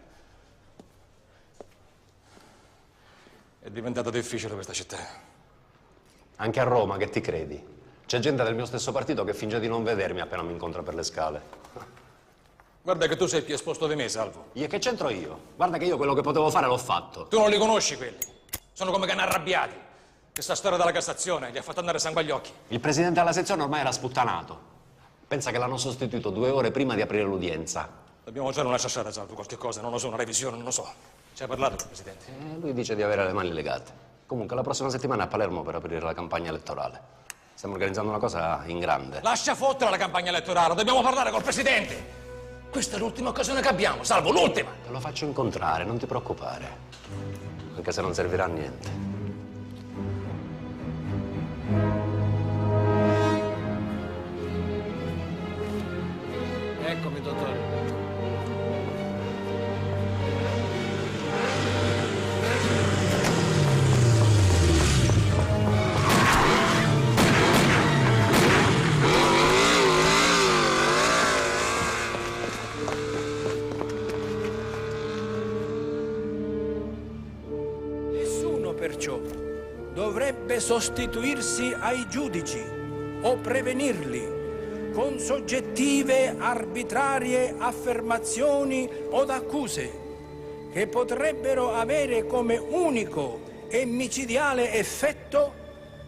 È diventata difficile questa città. Anche a Roma, che ti credi? C'è gente del mio stesso partito che finge di non vedermi appena mi incontra per le scale. Guarda che tu sei più esposto di me, Salvo. E che c'entro io? Guarda che io quello che potevo fare l'ho fatto. Tu non li conosci quelli. Sono come cani arrabbiati. Questa storia della Cassazione gli ha fatto andare sangue agli occhi. Il presidente della sezione ormai era sputtanato. Pensa che l'hanno sostituito 2 ore prima di aprire l'udienza. Dobbiamo fare una ciasciata, Salvo, qualche cosa, non lo so, una revisione, non lo so. Ci hai parlato con il presidente? Lui dice di avere le mani legate. Comunque la prossima settimana è a Palermo per aprire la campagna elettorale. Stiamo organizzando una cosa in grande. Lascia fottere la campagna elettorale, dobbiamo parlare col presidente. Questa è l'ultima occasione che abbiamo, Salvo, l'ultima! Te lo faccio incontrare, non ti preoccupare. Anche se non servirà a niente. Eccomi, dottore. Perciò dovrebbe sostituirsi ai giudici o prevenirli con soggettive, arbitrarie affermazioni o accuse che potrebbero avere come unico e micidiale effetto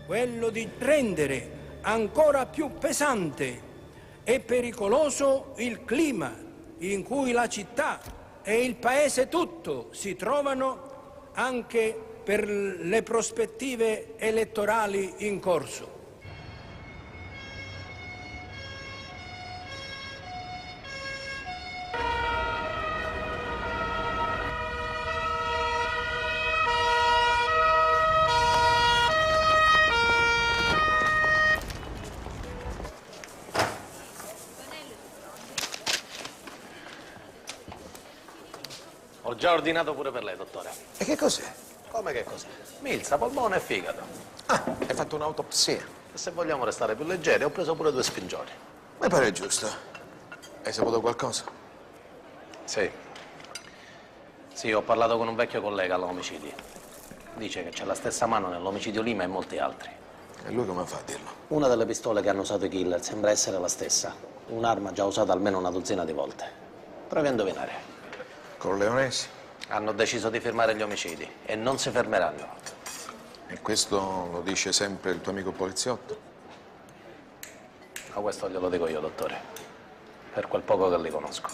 quello di rendere ancora più pesante e pericoloso il clima in cui la città e il paese tutto si trovano anche per le prospettive elettorali in corso. Ho già ordinato pure per lei, dottore. E che cos'è? Come che cos'è? Milza, polmone e fegato. Ah, hai fatto un'autopsia. E se vogliamo restare più leggeri, ho preso pure 2 spingioni. Mi pare giusto. Hai saputo qualcosa? Sì. Sì, ho parlato con un vecchio collega all'omicidi. Dice che c'è la stessa mano nell'omicidio Lima e molti altri. E lui come fa a dirlo? Una delle pistole che hanno usato i killer sembra essere la stessa. Un'arma già usata almeno una dozzina di volte. Provi a indovinare. Corleonesi? Hanno deciso di firmare gli omicidi e non si fermeranno. E questo lo dice sempre il tuo amico poliziotto? Ma questo glielo dico io, dottore, per quel poco che li conosco.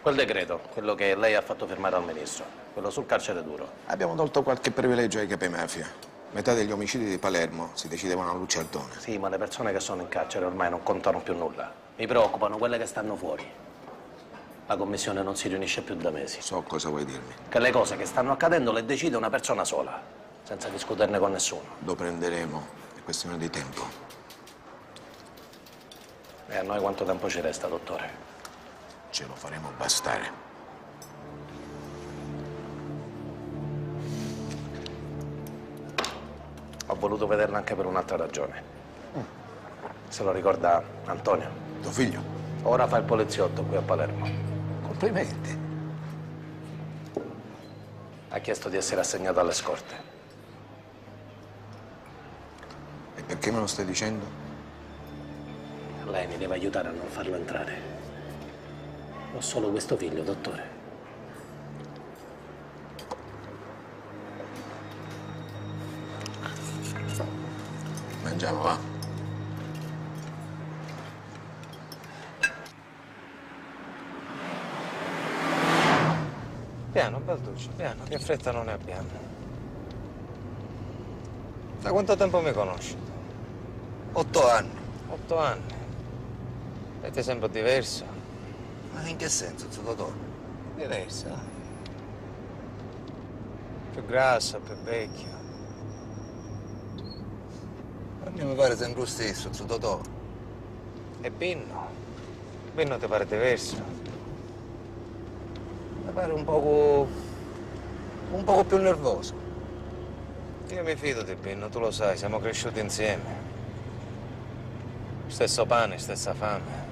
Quel decreto, quello che lei ha fatto firmare al ministro, quello sul carcere duro. Abbiamo tolto qualche privilegio ai capimafia. Metà degli omicidi di Palermo si decidevano a Luciardone. Sì, ma le persone che sono in carcere ormai non contano più nulla. Mi preoccupano quelle che stanno fuori. La commissione non si riunisce più da mesi. So cosa vuoi dirmi. Che le cose che stanno accadendo le decide una persona sola, senza discuterne con nessuno. Lo prenderemo, è questione di tempo. E a noi quanto tempo ci resta, dottore? Ce lo faremo bastare. Ho voluto vederla anche per un'altra ragione. Se lo ricorda Antonio? Tuo figlio? Ora fa il poliziotto qui a Palermo. Complimenti. Ha chiesto di essere assegnato alle scorte. E perché me lo stai dicendo? Lei mi deve aiutare a non farlo entrare. Ho solo questo figlio, dottore. Mangiamo, va? Piano, Balduccio, piano, che fretta non ne abbiamo. Da quanto tempo mi conosci? 8 anni. 8 anni. E ti sembra diverso? Ma in che senso, zio Totò? Diverso. Più grasso, più vecchio. A me mi pare sempre lo stesso, zio Totò. E Binno? Binno ti pare diverso? Mi pare un poco più nervoso. Io mi fido di Binno, tu lo sai, siamo cresciuti insieme. Stesso pane, stessa fame.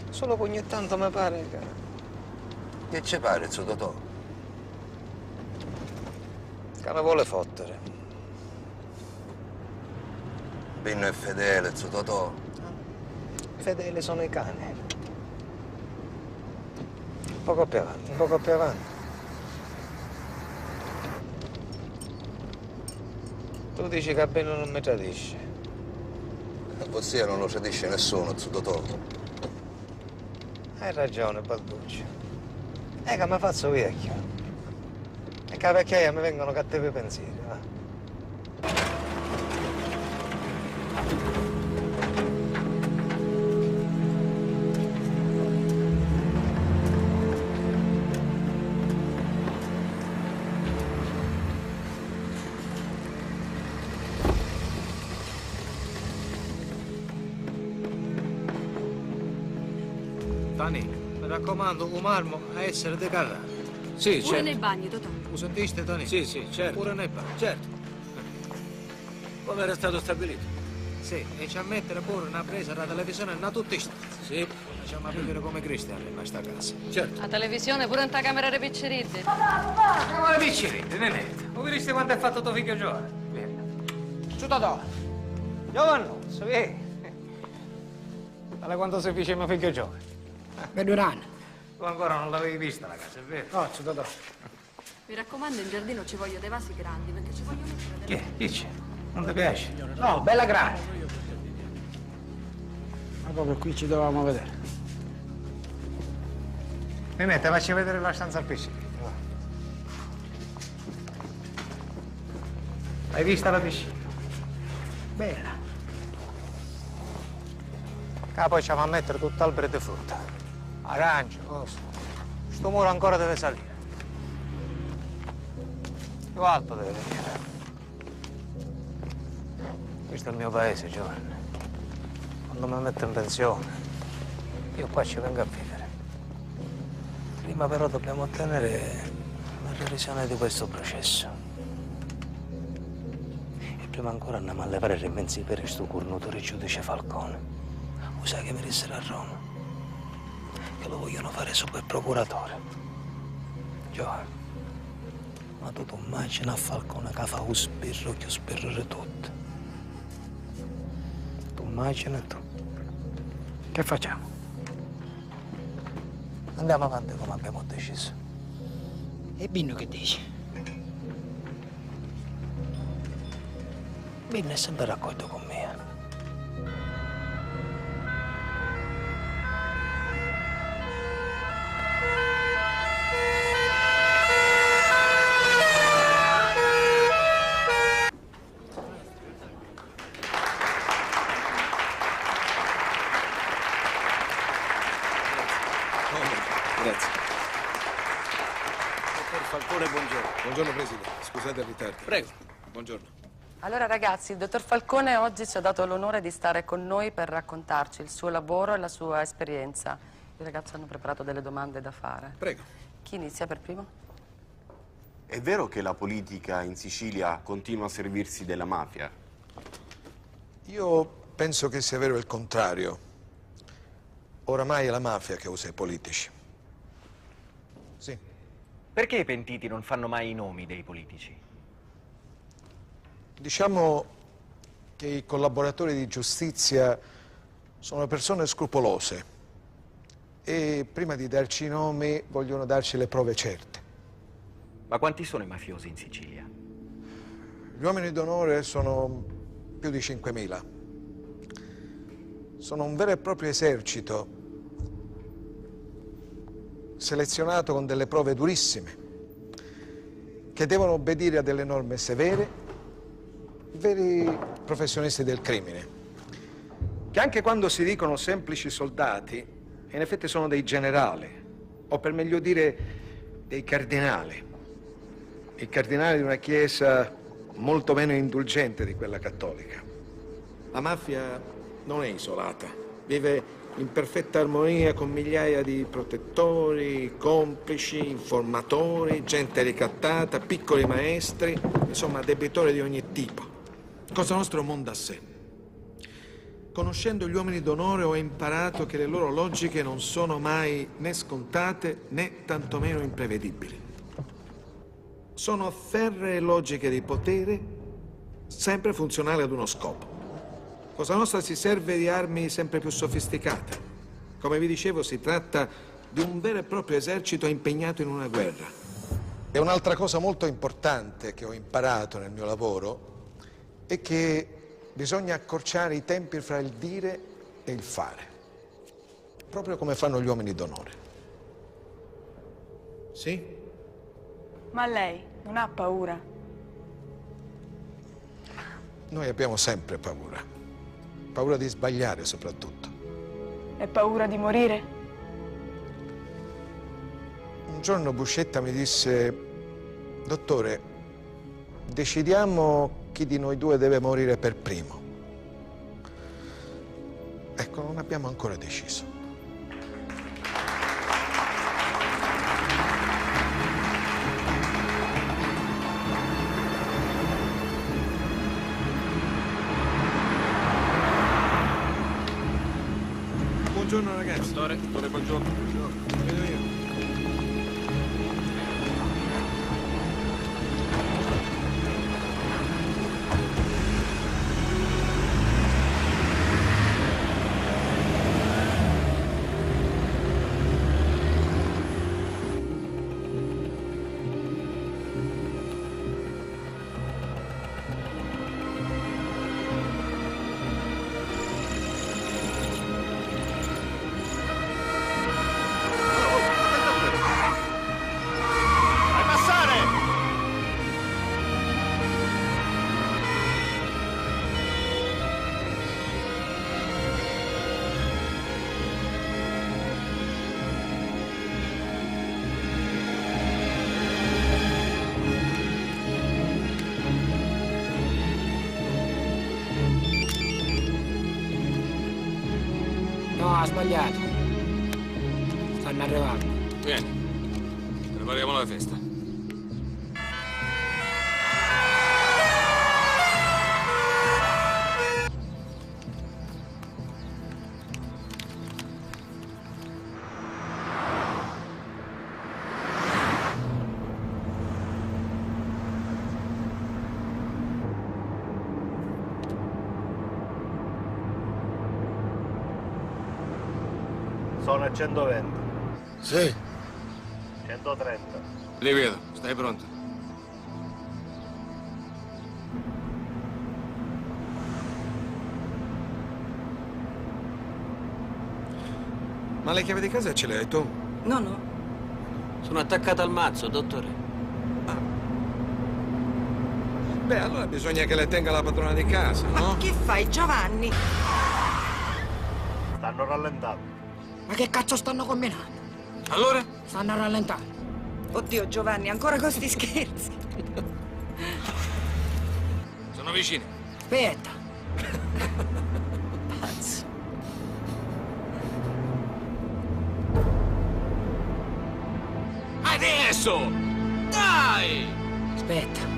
Solo che ogni tanto mi pare Che ci pare, zio Totò? che mi vuole fottere. Binno è fedele, zio Totò. Fedeli sono i cani. Un poco più avanti, un poco più avanti. Tu dici che a Binno non mi tradisce. Così non lo tradisce nessuno, zio Totò. Hai ragione, Balduccio. Che mi faccio vecchio. E che a vecchiaia mi vengono cattivi pensieri, va? Tani, mi raccomando, un marmo a essere decarrato. Sì, Pure nei bagni, Totò. Lo sentiste, Tani? Sì, sì, certo. Pure nei bagni. Certo. Come era stato stabilito? Sì, e ci a mettere pure una presa da televisione in tutti i stanzi. Sì. Facciamo a vedere come Cristian in questa casa. Certo. La televisione pure in ta camera dei picceriddi. Ma le piccerette, nenetta. Ho visto quanto è fatto tuo figlio Giovanni? Vieni. Giù da Giovannuzzo, vieni. Dalle quando si fece mio figlio Giovanni? Per 2 anni. Tu ancora non l'avevi vista la casa, è vero? No, ci do. Mi raccomando, in giardino ci voglio dei vasi grandi perché ci voglio mettere delle... Che? Dici? Non ti piace? No, bella grande. Ma proprio qui ci dovevamo vedere. Nenetta, facci vedere la stanza al piscino. Hai vista la piscina? Bella. Poi ci vanno a mettere tutto albero di frutta. Arance, cose. Sto muro ancora deve salire. Più alto deve venire. Questo è il mio paese, Giovanni. Quando mi metto in pensione, io qua ci vengo a vivere. Prima però dobbiamo ottenere una revisione di questo processo. E prima ancora andiamo a levare i rimmensi per questo cornutore giudice Falcone. Lo sai che mi dissero a Roma? Che lo vogliono fare super procuratore. Giovanni, ma tu immagini a Falcone che fa un spirro che spirrere tutto. Tu immagini tu. Che facciamo? Andiamo avanti come abbiamo deciso. E Binno che dici? Binno è sempre d'accordo con me. Grazie. Dottor Falcone, buongiorno. Buongiorno, Presidente. Scusate il ritardo. Prego. Buongiorno. Allora ragazzi, il dottor Falcone oggi ci ha dato l'onore di stare con noi per raccontarci il suo lavoro e la sua esperienza. I ragazzi hanno preparato delle domande da fare. Prego. Chi inizia per primo? È vero che la politica in Sicilia continua a servirsi della mafia? Io penso che sia vero il contrario. Oramai è la mafia che usa i politici. Sì. Perché i pentiti non fanno mai i nomi dei politici? Diciamo che i collaboratori di giustizia sono persone scrupolose e prima di darci i nomi vogliono darci le prove certe. Ma quanti sono i mafiosi in Sicilia? Gli uomini d'onore sono più di 5.000. Sono un vero e proprio esercito selezionato con delle prove durissime che devono obbedire a delle norme severe, veri professionisti del crimine, che anche quando si dicono semplici soldati, in effetti sono dei generali, o per meglio dire dei cardinali, i cardinali di una chiesa molto meno indulgente di quella cattolica. La mafia non è isolata, vive in perfetta armonia con migliaia di protettori, complici, informatori, gente ricattata, piccoli maestri, insomma debitori di ogni tipo. Cosa nostra è un mondo a sé. Conoscendo gli uomini d'onore ho imparato che le loro logiche non sono mai né scontate né tantomeno imprevedibili. Sono ferree logiche di potere, sempre funzionali ad uno scopo. Cosa nostra si serve di armi sempre più sofisticate. Come vi dicevo, si tratta di un vero e proprio esercito impegnato in una guerra. E un'altra cosa molto importante che ho imparato nel mio lavoro è che bisogna accorciare i tempi fra il dire e il fare, proprio come fanno gli uomini d'onore. Sì? Ma lei non ha paura? Noi abbiamo sempre paura. Paura di sbagliare soprattutto. E paura di morire? Un giorno Buscetta mi disse: dottore, decidiamo chi di noi due deve morire per primo. Ecco, non abbiamo ancora deciso. Buongiorno ragazzi. Dottore, buongiorno. Vedo io. No, ha sbagliato. Stanno arrivando. Vieni, prepariamo la festa. Sono a 120. Sì. 130. Li vedo, stai pronto? Ma le chiavi di casa ce le hai tu? No, no. Sono attaccata al mazzo, dottore. Beh, allora bisogna che le tenga la padrona di casa, no? Ma che fai, Giovanni? Stanno rallentando. Ma che cazzo stanno combinando? Allora? Stanno a rallentare. Oddio, Giovanni, ancora con sti scherzi. Sono vicini. Aspetta. Pazzo. Adesso! Dai! Aspetta.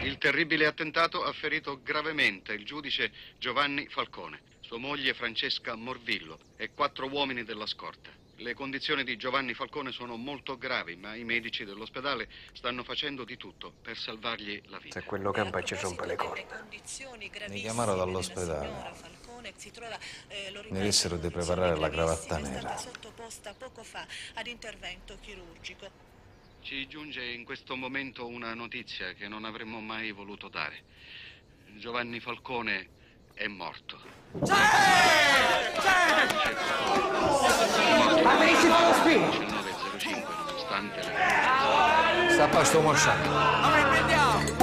Il terribile attentato ha ferito gravemente il giudice Giovanni Falcone, sua moglie Francesca Morvillo e 4 uomini della scorta. Le condizioni di Giovanni Falcone sono molto gravi, ma i medici dell'ospedale stanno facendo di tutto per salvargli la vita. Se quello campa e ci rompe le corna. Mi chiamarono dall'ospedale. Mi dissero di preparare la cravatta nera. Sottoposta poco fa ad intervento chirurgico. Ci giunge in questo momento una notizia che non avremmo mai voluto dare. Giovanni Falcone è morto. Amici dallo spino! 19.05, nonostante le... Sta a sto mosciato. Noi prendiamo!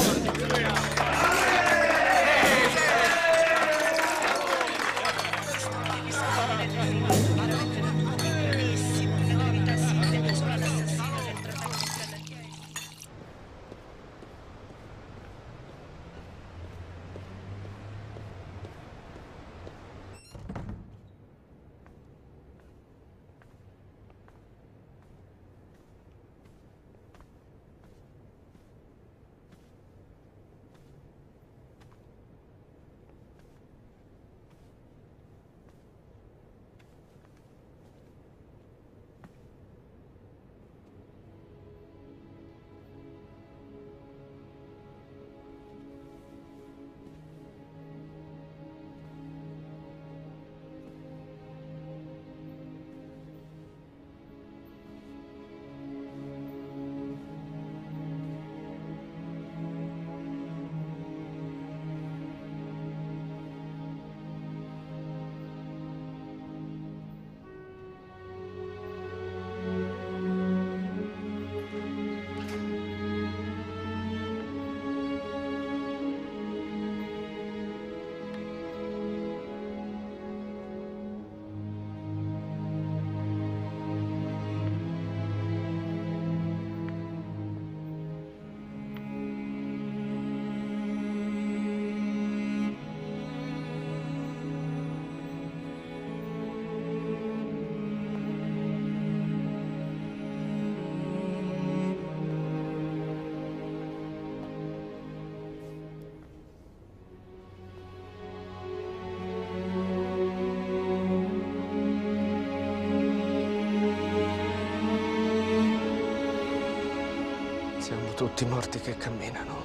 Siamo tutti morti che camminano.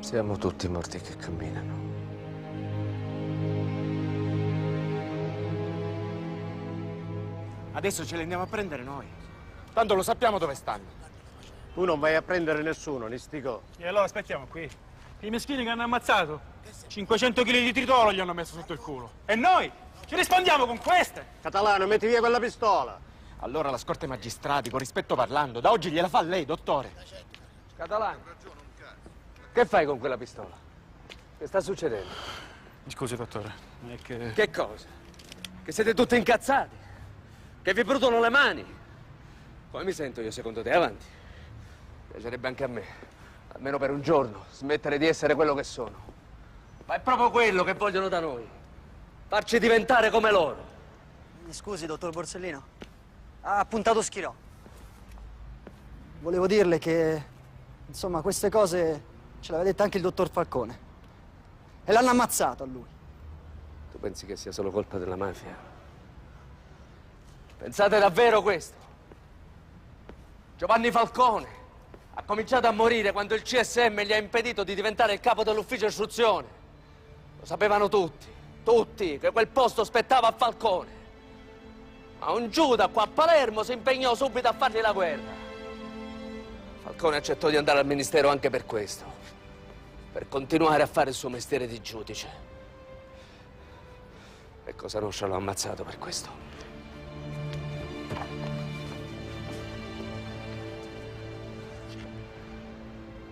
Siamo tutti morti che camminano. Adesso ce li andiamo a prendere noi. Tanto lo sappiamo dove stanno. Tu non vai a prendere nessuno, Nistico. E allora aspettiamo qui. I meschini che hanno ammazzato 500 kg di tritolo gli hanno messo sotto il culo. E noi ci rispondiamo con queste. Catalano, metti via quella pistola. Allora la scorta ai magistrati, con rispetto parlando, da oggi gliela fa lei, dottore. Catalano, che fai con quella pistola? Che sta succedendo? Scusi, dottore, è che... Che cosa? Che siete tutti incazzati? Che vi brutono le mani? Come mi sento io secondo te? Avanti. Piacerebbe anche a me, almeno per un giorno, smettere di essere quello che sono. Ma è proprio quello che vogliono da noi. Farci diventare come loro. Mi scusi, dottor Borsellino. Ha puntato Schirò. Volevo dirle che, insomma, queste cose ce l'aveva detta anche il dottor Falcone. E l'hanno ammazzato a lui. Tu pensi che sia solo colpa della mafia? Pensate davvero questo? Giovanni Falcone ha cominciato a morire quando il CSM gli ha impedito di diventare il capo dell'ufficio istruzione. Lo sapevano tutti, che quel posto spettava a Falcone. Ma un Giuda qua a Palermo si impegnò subito a fargli la guerra. Falcone accettò di andare al ministero anche per questo, per continuare a fare il suo mestiere di giudice. E Cosa Nostra l'ha ammazzato per questo.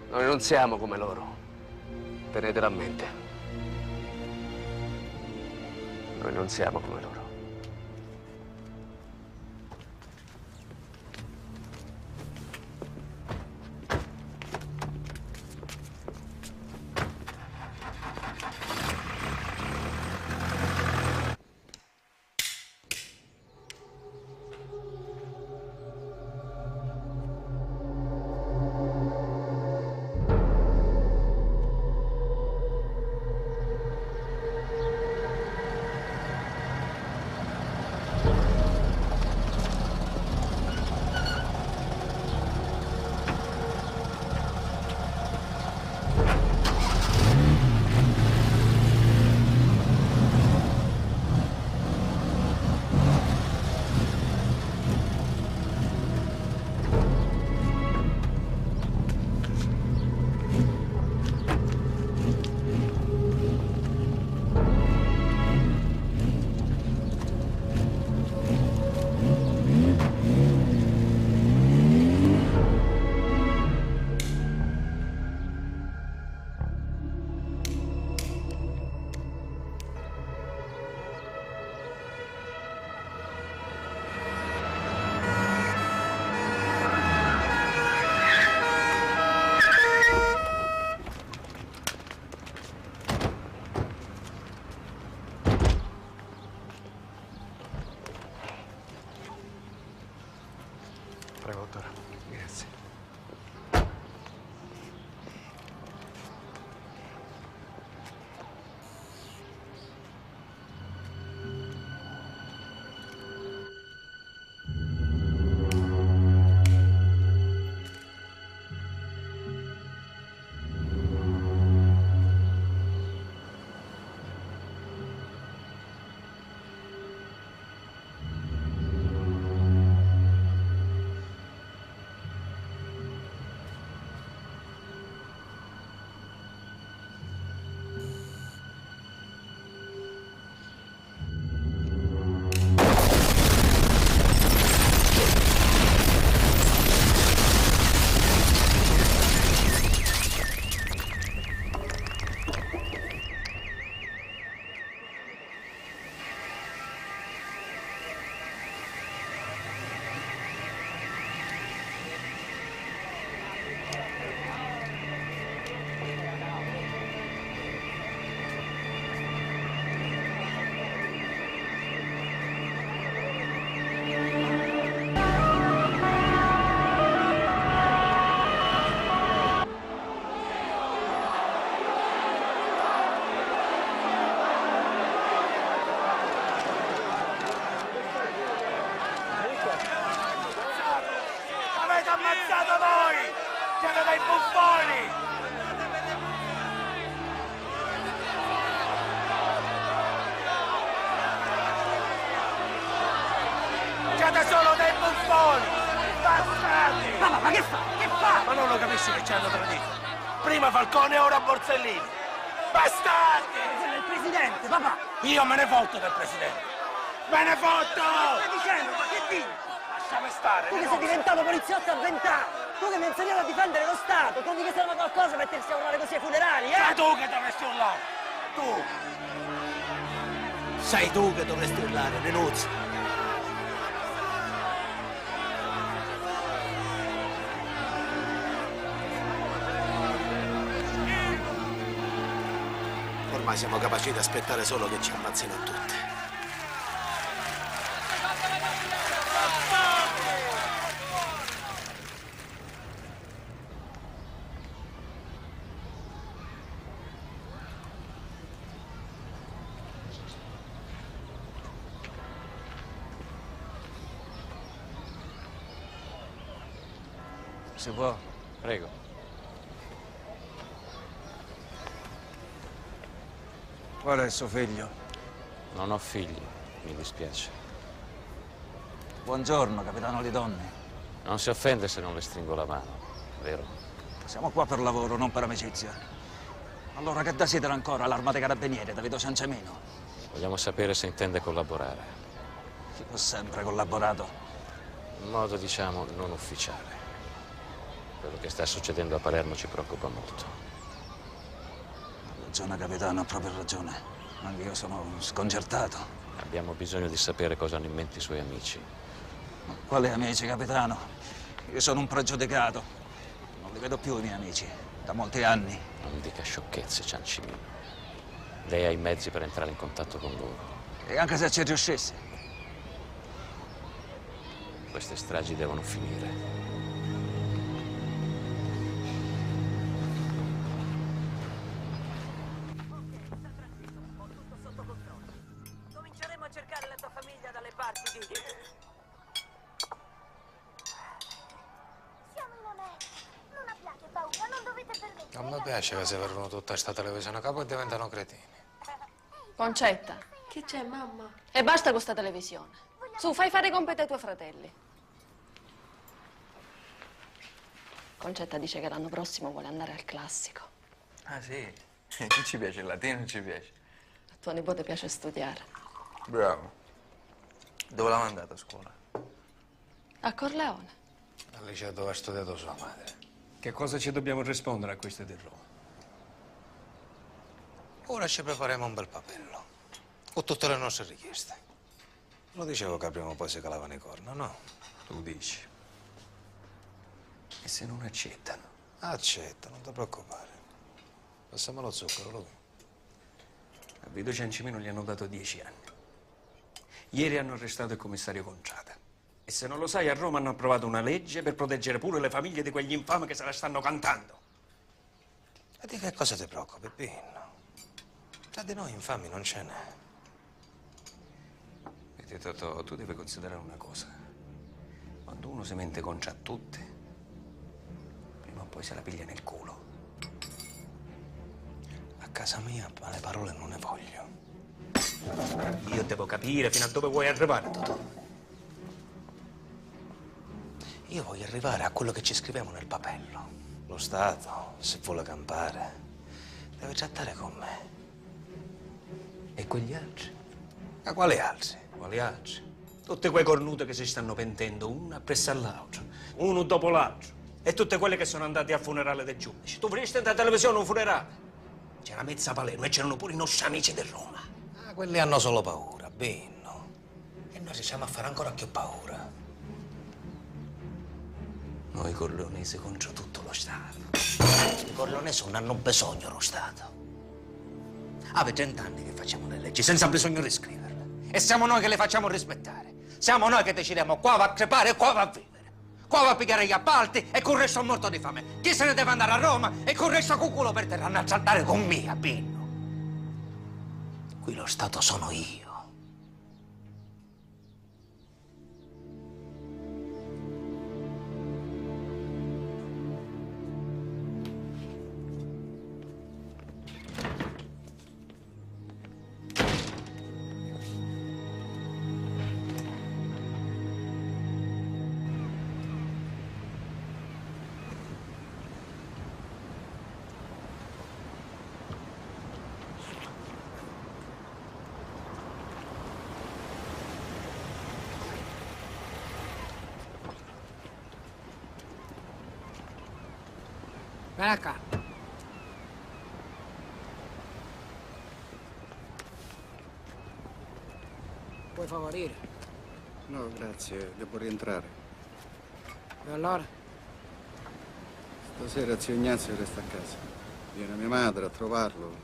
Noi non siamo come loro, tenetela a mente. Noi non siamo come loro. Prego, dottore. Grazie. Avete ammazzato voi! Siete dei buffoni! Siete solo dei buffoni! Bastardi! Papà, ma che fa? Che fa? Ma non lo capisci che ci hanno tradito? Prima Falcone e ora Borsellino! Bastardi! Quello è il presidente, papà! Io me ne fotto del presidente! Me ne fotto! Che stai dicendo? Ma che dici? Lasciami stare! Tu che sei diventato poliziotto a 20 anni! Tu che mi insegnavi a difendere lo Stato! Credi che serva qualcosa mettersi a urlare così ai funerali, eh? Ma tu che dovresti urlare! Tu! Sei tu che dovresti urlare, Nenuzzi! Ormai siamo capaci di aspettare solo che ci ammazzino tutti. si può? Prego. Qual è suo figlio? Non ho figli, mi dispiace. Buongiorno, capitano Lidonni. Non si offende se non le stringo la mano, vero? Siamo qua per lavoro, non per amicizia. Allora che desidera ancora l'Arma dei Carabinieri, Davide Ciancemino? Vogliamo sapere se intende collaborare. Chi ho sempre collaborato. In modo, diciamo, non ufficiale. Quello che sta succedendo a Palermo ci preoccupa molto. Ha ragione, capitano, ha proprio ragione. Anche io sono sconcertato. Abbiamo bisogno di sapere cosa hanno in mente i suoi amici. Ma quali amici, capitano? Io sono un pregiudicato. Non li vedo più i miei amici, da molti anni. Non dica sciocchezze, Ciancimino. Lei ha i mezzi per entrare in contatto con loro. E anche se ci riuscissi. Queste stragi devono finire. Cominceremo a cercare la tua famiglia dalle parti di... Siamo in onesti. Non abbiate paura, non dovete permettere. Non mi piace che si vedono tutta questa televisione a capo e diventano cretini. Concetta. Che c'è, mamma? E basta con sta televisione. Su, fai fare i compiti ai tuoi fratelli. Concetta dice che l'anno prossimo vuole andare al classico. Ah, sì? Chi ci piace il latino, non ci piace. A tuo nipote piace studiare. Bravo. Dove l'ha mandato a scuola? A Corleone. Al liceo dove ha studiato sua madre. Che cosa ci dobbiamo rispondere a questo di Roma? Ora ci prepariamo un bel papello, con tutte le nostre richieste. Lo dicevo che prima o poi si calavano i corna, no? Tu dici. E se non accettano? Accetta, non ti preoccupare. Passiamo lo zucchero, lo vedi. A Vito Ciancimino gli hanno dato 10 anni. Ieri hanno arrestato il commissario Conciata. E se non lo sai, a Roma hanno approvato una legge per proteggere pure le famiglie di quegli infami che se la stanno cantando. E di che cosa ti preoccupi, Pinno? Tra di noi infami non ce n'è. Vedi, Totò, tu devi considerare una cosa. Quando uno si mente concia a tutti, prima o poi se la piglia nel culo. A casa mia le parole non ne voglio. Io devo capire fino a dove vuoi arrivare, Totò. Io voglio arrivare a quello che ci scriviamo nel papello. Lo Stato, se vuole campare, deve trattare con me. E quegli altri? A quali altri? Quali altri? Tutte quei cornute che si stanno pentendo uno appresso all'altro, uno dopo l'altro. E tutte quelle che sono andate al funerale del giudice. Tu vorresti andare in televisione un funerale? C'era mezza Palermo e c'erano pure i nostri amici di Roma. Ah, quelli hanno solo paura, Binno. E noi riusciamo a fare ancora più paura. Noi corleonesi contro tutto lo Stato. I corleonesi non hanno bisogno dello Stato. Avete 30 anni che facciamo le leggi senza bisogno di scriverle. E siamo noi che le facciamo rispettare. Siamo noi che decidiamo qua va a crepare e qua va a vivere. Qua va a pigliare gli appalti e con il resto morto di fame. Chi se ne deve andare a Roma e con il resto con culo per terra a trattare con me, Binno. Qui lo Stato sono io. Vieni qua. Puoi favorire? No, grazie, devo rientrare. E allora? Stasera zio Ignazio resta a casa. Viene mia madre a trovarlo.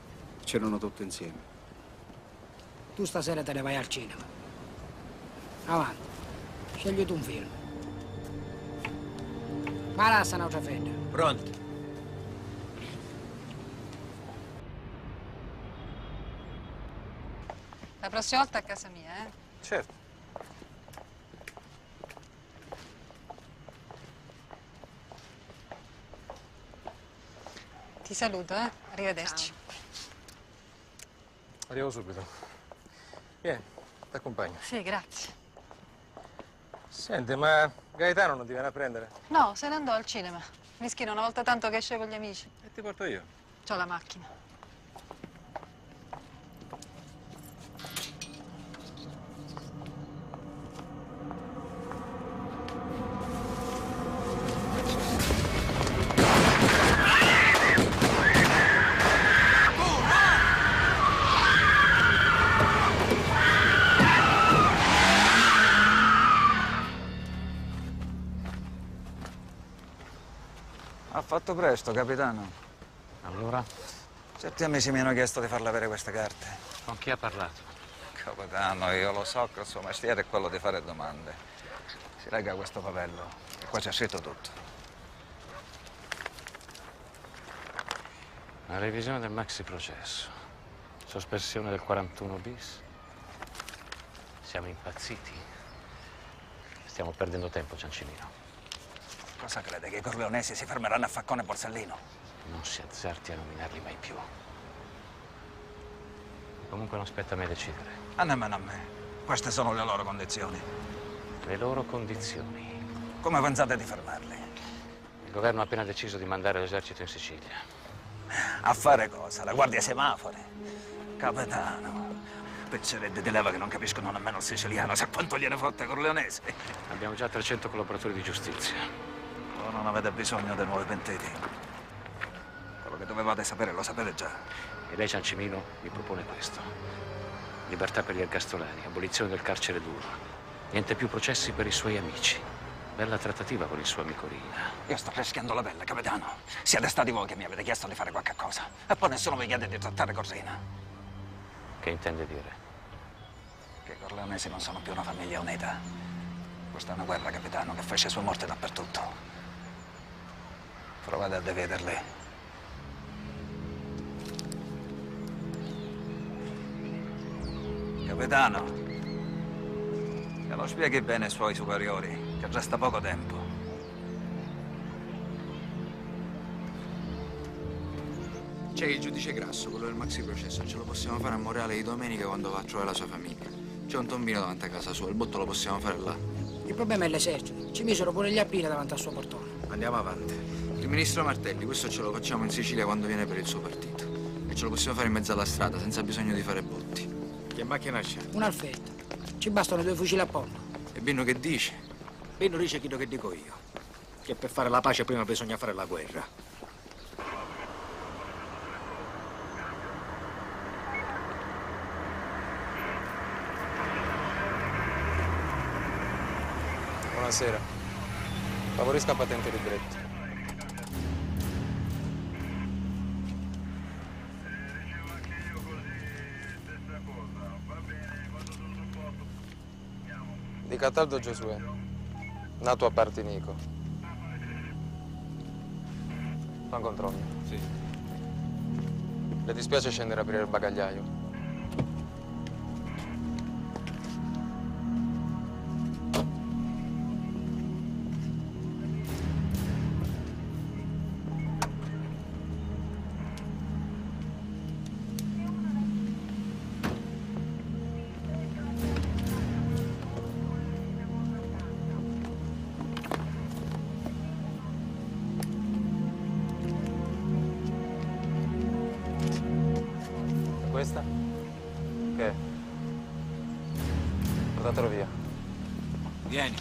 C'erano tutti insieme. Tu stasera te ne vai al cinema. Avanti. Scegli tu un film. Ma là sta un'altra femmina. Pronto? La prossima volta a casa mia, eh? Ti saluto, eh? Arrivederci. Arrivo subito. Vieni, ti accompagno. Sì, grazie. Senti, ma Gaetano non ti viene a prendere? No, se ne andò al cinema. Mischino, una volta tanto che esce con gli amici. E ti porto io. C'ho la macchina. Ha fatto presto, capitano. Allora? Certi amici mi hanno chiesto di farle avere queste carte. Con chi ha parlato? Capitano, io lo so che il suo mestiere è quello di fare domande. Si lega questo papello, e qua c'è scritto tutto. La revisione del maxi processo. Sospensione del 41 bis. Siamo impazziti. Stiamo perdendo tempo, Ciancimino. Cosa crede, che i corleonesi si fermeranno a Falcone e Borsellino? Non si azzarti a nominarli mai più. Comunque non spetta a me decidere. Nemmeno a me. Queste sono le loro condizioni. Le loro condizioni. Come pensate di fermarli? Il governo ha appena deciso di mandare l'esercito in Sicilia. A fare cosa? La guardia ai semafori? Capitano, pezzeretti di leva che non capiscono nemmeno il siciliano. Sa quanto gliene fotte ai corleonesi? Abbiamo già 300 collaboratori di giustizia. Voi non avete bisogno di nuovi pentiti. Quello che dovevate sapere lo sapete già. E lei, Ciancimino, mi propone questo. Libertà per gli ergastolani, abolizione del carcere duro. Niente più processi per i suoi amici. Bella trattativa con il suo amico Rina. Io sto rischiando la pelle, capitano. Siete stati voi che mi avete chiesto di fare qualche cosa. E poi nessuno vi chiede di trattare con Rina. Che intende dire? Che i corleonesi non sono più una famiglia unita. Questa è una guerra, capitano, che fece sue morte dappertutto. Provate a dividerli. Capitano, che lo spieghi bene ai suoi superiori, che resta poco tempo. C'è il giudice Grasso, quello del maxi processo. Ce lo possiamo fare a Monreale di domenica quando va a trovare la sua famiglia. C'è un tombino davanti a casa sua, il botto lo possiamo fare là. Il problema è l'esercito. Ci misero pure gli appini davanti al suo portone. Andiamo avanti. Il ministro Martelli, questo ce lo facciamo in Sicilia quando viene per il suo partito. E ce lo possiamo fare in mezzo alla strada, senza bisogno di fare botti. Che macchina c'è? Un Alfetta. Ci bastano 2 fucili a pompa. E Binno che dice? Binno dice quello che dico io. Che per fare la pace prima bisogna fare la guerra. Buonasera. Favorisca patente libretto. Di Cataldo Giosuè, nato a Partinico. Fa un controllo. Sì. Le dispiace scendere a aprire il bagagliaio? Questa? Che è? Portatelo via. Vieni.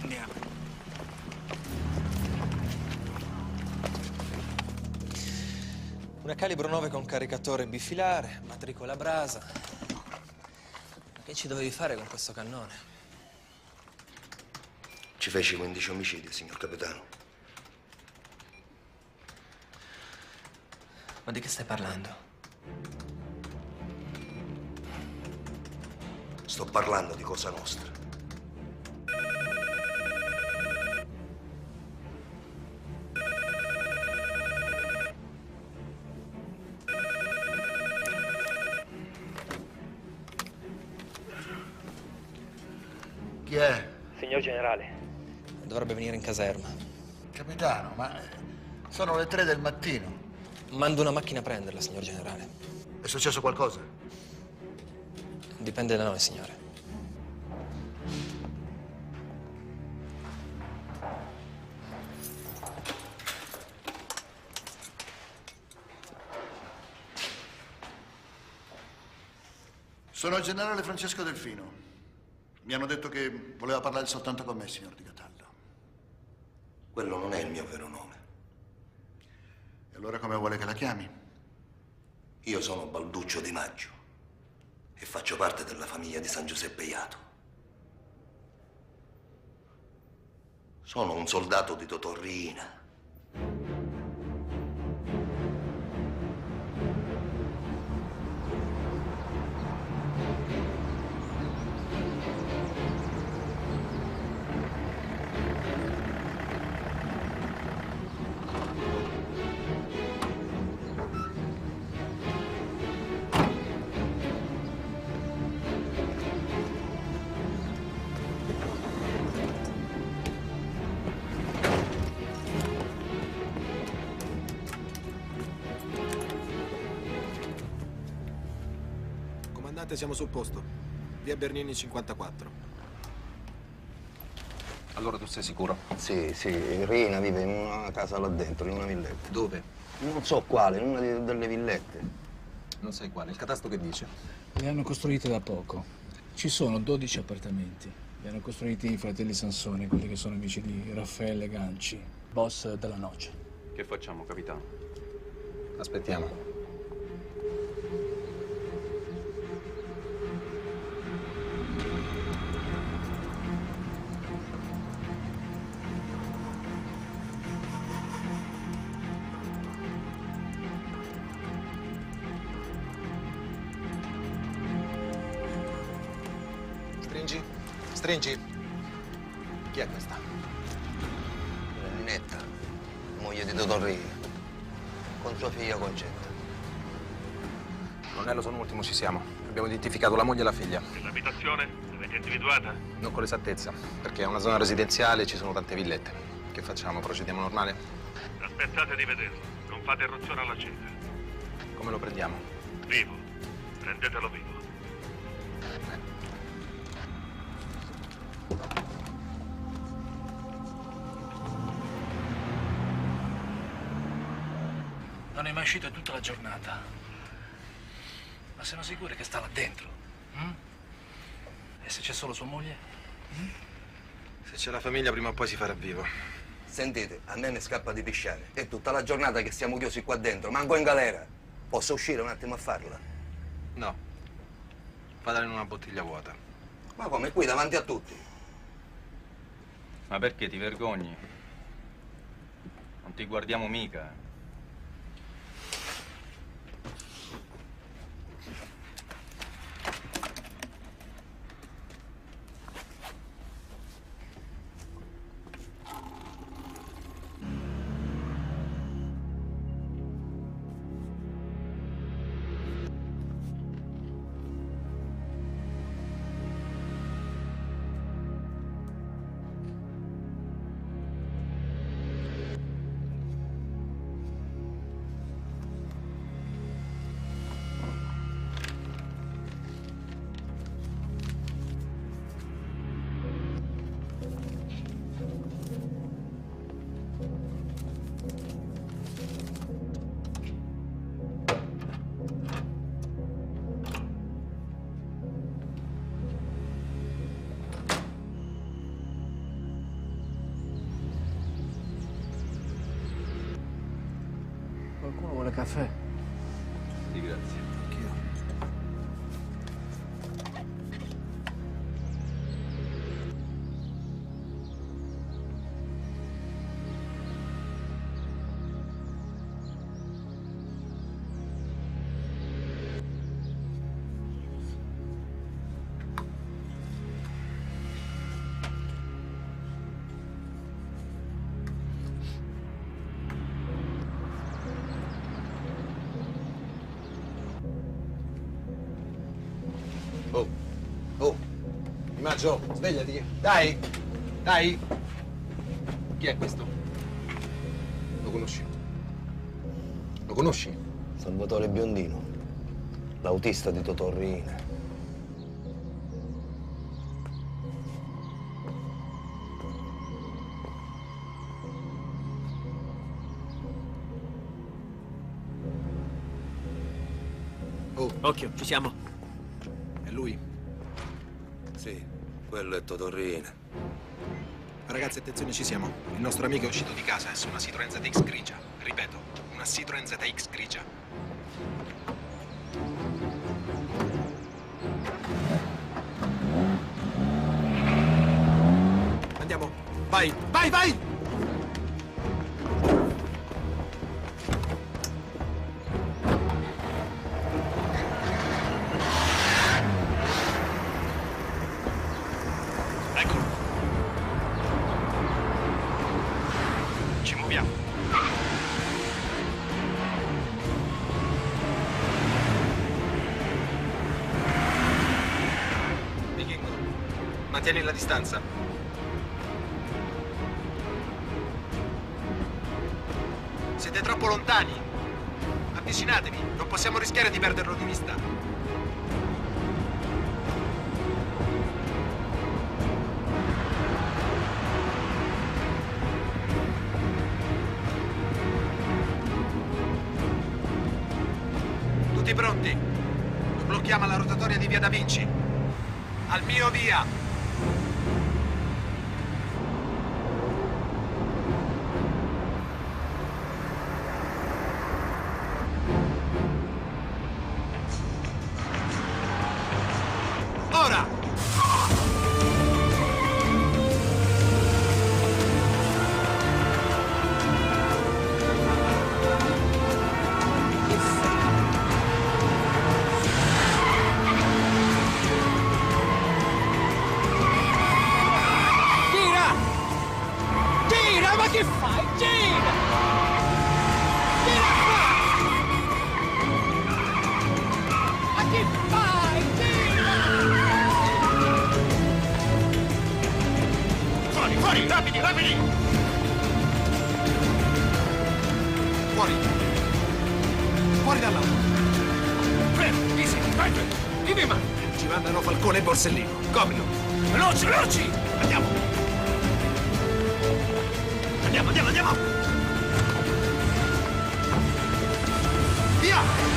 Andiamo. Una calibro 9 con caricatore bifilare, matricola brasa. Ma che ci dovevi fare con questo cannone? Ci feci 15 omicidi, signor capitano. Ma di che stai parlando? Sto parlando di Cosa Nostra. Chi è? Signor generale. Dovrebbe venire in caserma. Capitano, ma sono le 3 del mattino. Mando una macchina a prenderla, signor generale. È successo qualcosa? Dipende da noi, signore. Sono il generale Francesco Delfino. Mi hanno detto che voleva parlare soltanto con me, signor Di Catallo. Quello non è il mio vero nome. E allora come vuole che la chiami? Io sono Balduccio Di Maggio e faccio parte della famiglia di San Giuseppe Iato. Sono un soldato di Totò Riina. Siamo sul posto. Via Bernini 54. Allora tu sei sicuro? Sì, Rina vive in una casa là dentro, in una villetta. Dove? Non so quale, in una delle villette. Non sai quale. Il catasto che dice? Le hanno costruite da poco. Ci sono 12 appartamenti. Li hanno costruiti i fratelli Sansoni, quelli che sono amici di Raffaele Ganci, boss della Noce. Che facciamo, capitano? Aspettiamo. Stringi. Chi è questa? Ninetta, moglie di Totò Riina, con sua figlia Concetta. Colonnello, sono un ultimo, ci siamo. Abbiamo identificato la moglie e la figlia. E l'abitazione? L'avete individuata? Non con l'esattezza, perché è una zona residenziale e ci sono tante villette. Che facciamo? Procediamo normale? Aspettate di vederlo. Non fate irruzione alla cena. Come lo prendiamo? Vivo. Prendetelo vivo. Non è mai uscito tutta la giornata. Ma siamo sicuri che sta là dentro? E se c'è solo sua moglie? Se c'è la famiglia, prima o poi si farà vivo. Sentite, a me ne scappa di pisciare. È tutta la giornata che stiamo chiusi qua dentro, manco in galera. Posso uscire un attimo a farla? No. Fatela in una bottiglia vuota. Ma come, qui davanti a tutti? Ma perché ti vergogni? Non ti guardiamo mica. Qualcuno vuole caffè? Sì, grazie. Anch'io. Di Maggio, svegliati. Dai! Chi è questo? Lo conosci? Lo conosci? Salvatore Biondino, l'autista di Totò Riina. Oh, occhio, ci siamo. È lui? Sì, quello è Totò Riina. Ragazzi, attenzione, ci siamo. Il nostro amico è uscito di casa, è su una Citroen ZX grigia. Ripeto, una Citroen ZX grigia. Andiamo. Vai, vai, vai! Eccolo. Ci muoviamo. Vichingo, mantieni la distanza. Siete troppo lontani. Avvicinatevi, non possiamo rischiare di perderlo di vista. Tutti pronti? Lo blocchiamo alla rotatoria di Via Da Vinci. Al mio via! Ora! Gira! Gira, ma che fai? Gira! Gira qua! Ma che fai? Gira! Fuori, fuori, rapidi, rapidi! Fuori! Fuori da là! Fermo, easy, vai, vieni in mano! Ci mandano Falcone e Borsellino. Copilo! Veloci, veloci! Andiamo! Andiamo, andiamo, andiamo! Via!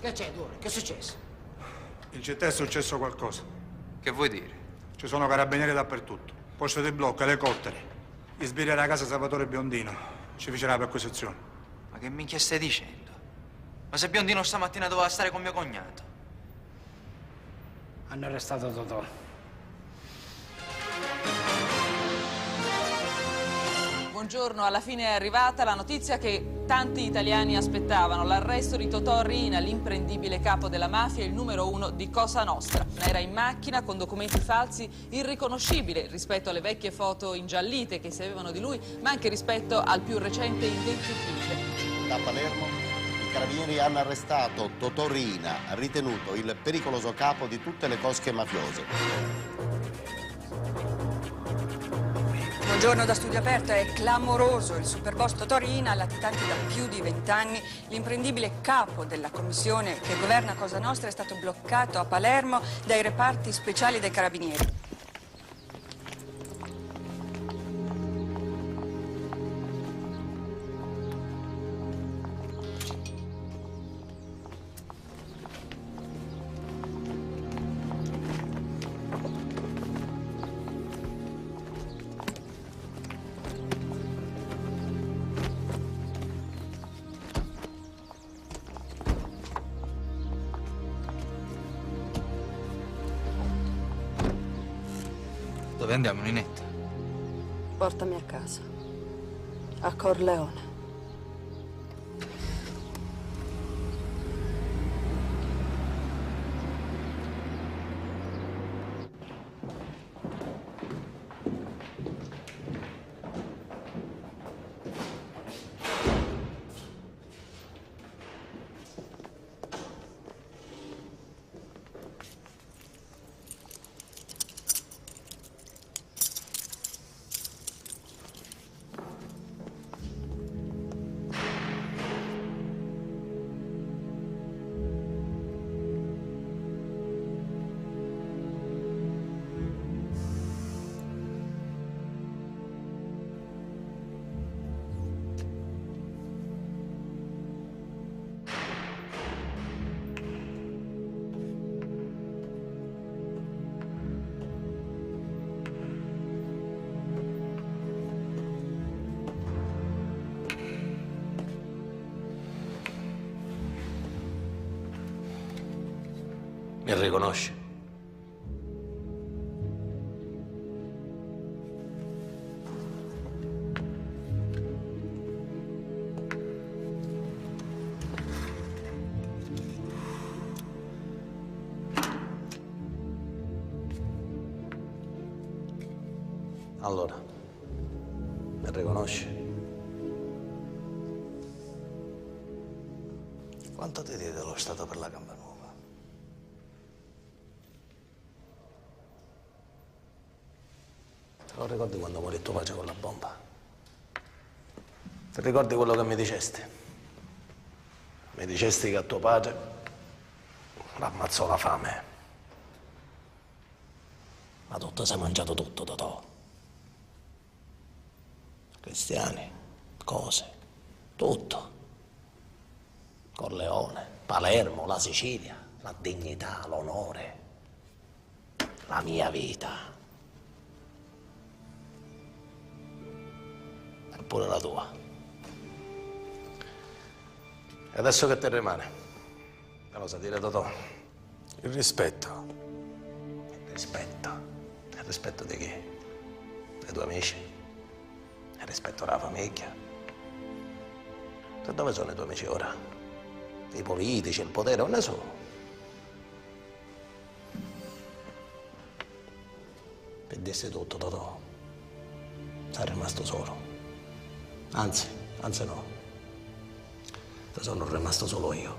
Che c'è, Dure? Che è successo? In città è successo qualcosa. Che vuoi dire? Ci sono carabinieri dappertutto. Posto di blocco, elicotteri. Gli sbirri alla casa Salvatore Biondino. Ci fece la perquisizione. Ma che minchia stai dicendo? Ma se Biondino stamattina doveva stare con mio cognato? Hanno arrestato Totò. Buongiorno, alla fine è arrivata la notizia che tanti italiani aspettavano, l'arresto di Totò Riina, l'imprendibile capo della mafia, il numero 1 di Cosa Nostra. Era in macchina con documenti falsi, irriconoscibile rispetto alle vecchie foto ingiallite che si avevano di lui, ma anche rispetto al più recente identikit. Da Palermo i carabinieri hanno arrestato Totò Riina, ritenuto il pericoloso capo di tutte le cosche mafiose. Buongiorno da Studio Aperto, è clamoroso il superboss Totò Riina, latitante da più di 20 anni. L'imprendibile capo della commissione che governa Cosa Nostra è stato bloccato a Palermo dai reparti speciali dei carabinieri. Dove andiamo, Ninetta? Portami a casa. A Corleone. Mi riconosci? Allora, mi riconosci? Quanto ti diede lo Stato per la Campa Nuova? Te lo ricordi quando morì tuo padre con la bomba? Ti ricordi quello che mi dicesti? Mi dicesti che a tuo padre l'ammazzò la fame. Ma tu ti sei mangiato tutto, Totò. Cristiani, cose, tutto. Corleone, Palermo, la Sicilia, la dignità, l'onore, la mia vita. E pure la tua. E adesso che te rimane? Me lo sa dire, Totò? Il rispetto. Il rispetto. Il rispetto di chi? Dei tuoi amici? Il rispetto della famiglia? E dove sono i tuoi amici ora? I politici, il potere, non ne sono. Perdessi tutto, Totò. Sei rimasto solo. Anzi no. Te sono rimasto solo io.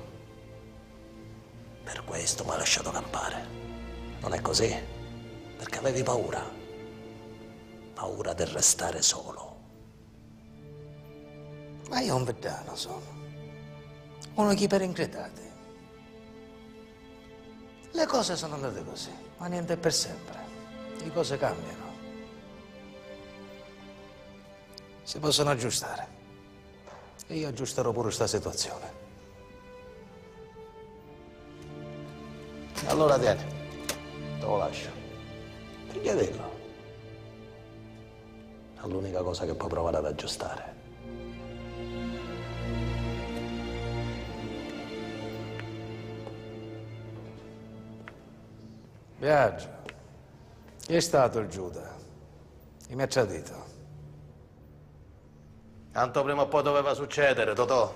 Per questo mi hai lasciato campare. Non è così? Perché avevi paura. Paura di restare solo. Ma io un veddano sono. Uno chi per incredati. Le cose sono andate così, ma niente è per sempre. Le cose cambiano. Si possono aggiustare. E io aggiusterò pure questa situazione. Allora tieni, te lo lascio. Richiedilo. È l'unica cosa che puoi provare ad aggiustare. Biagio, chi è stato il Giuda? Chi mi ha tradito? Tanto prima o poi doveva succedere, Totò.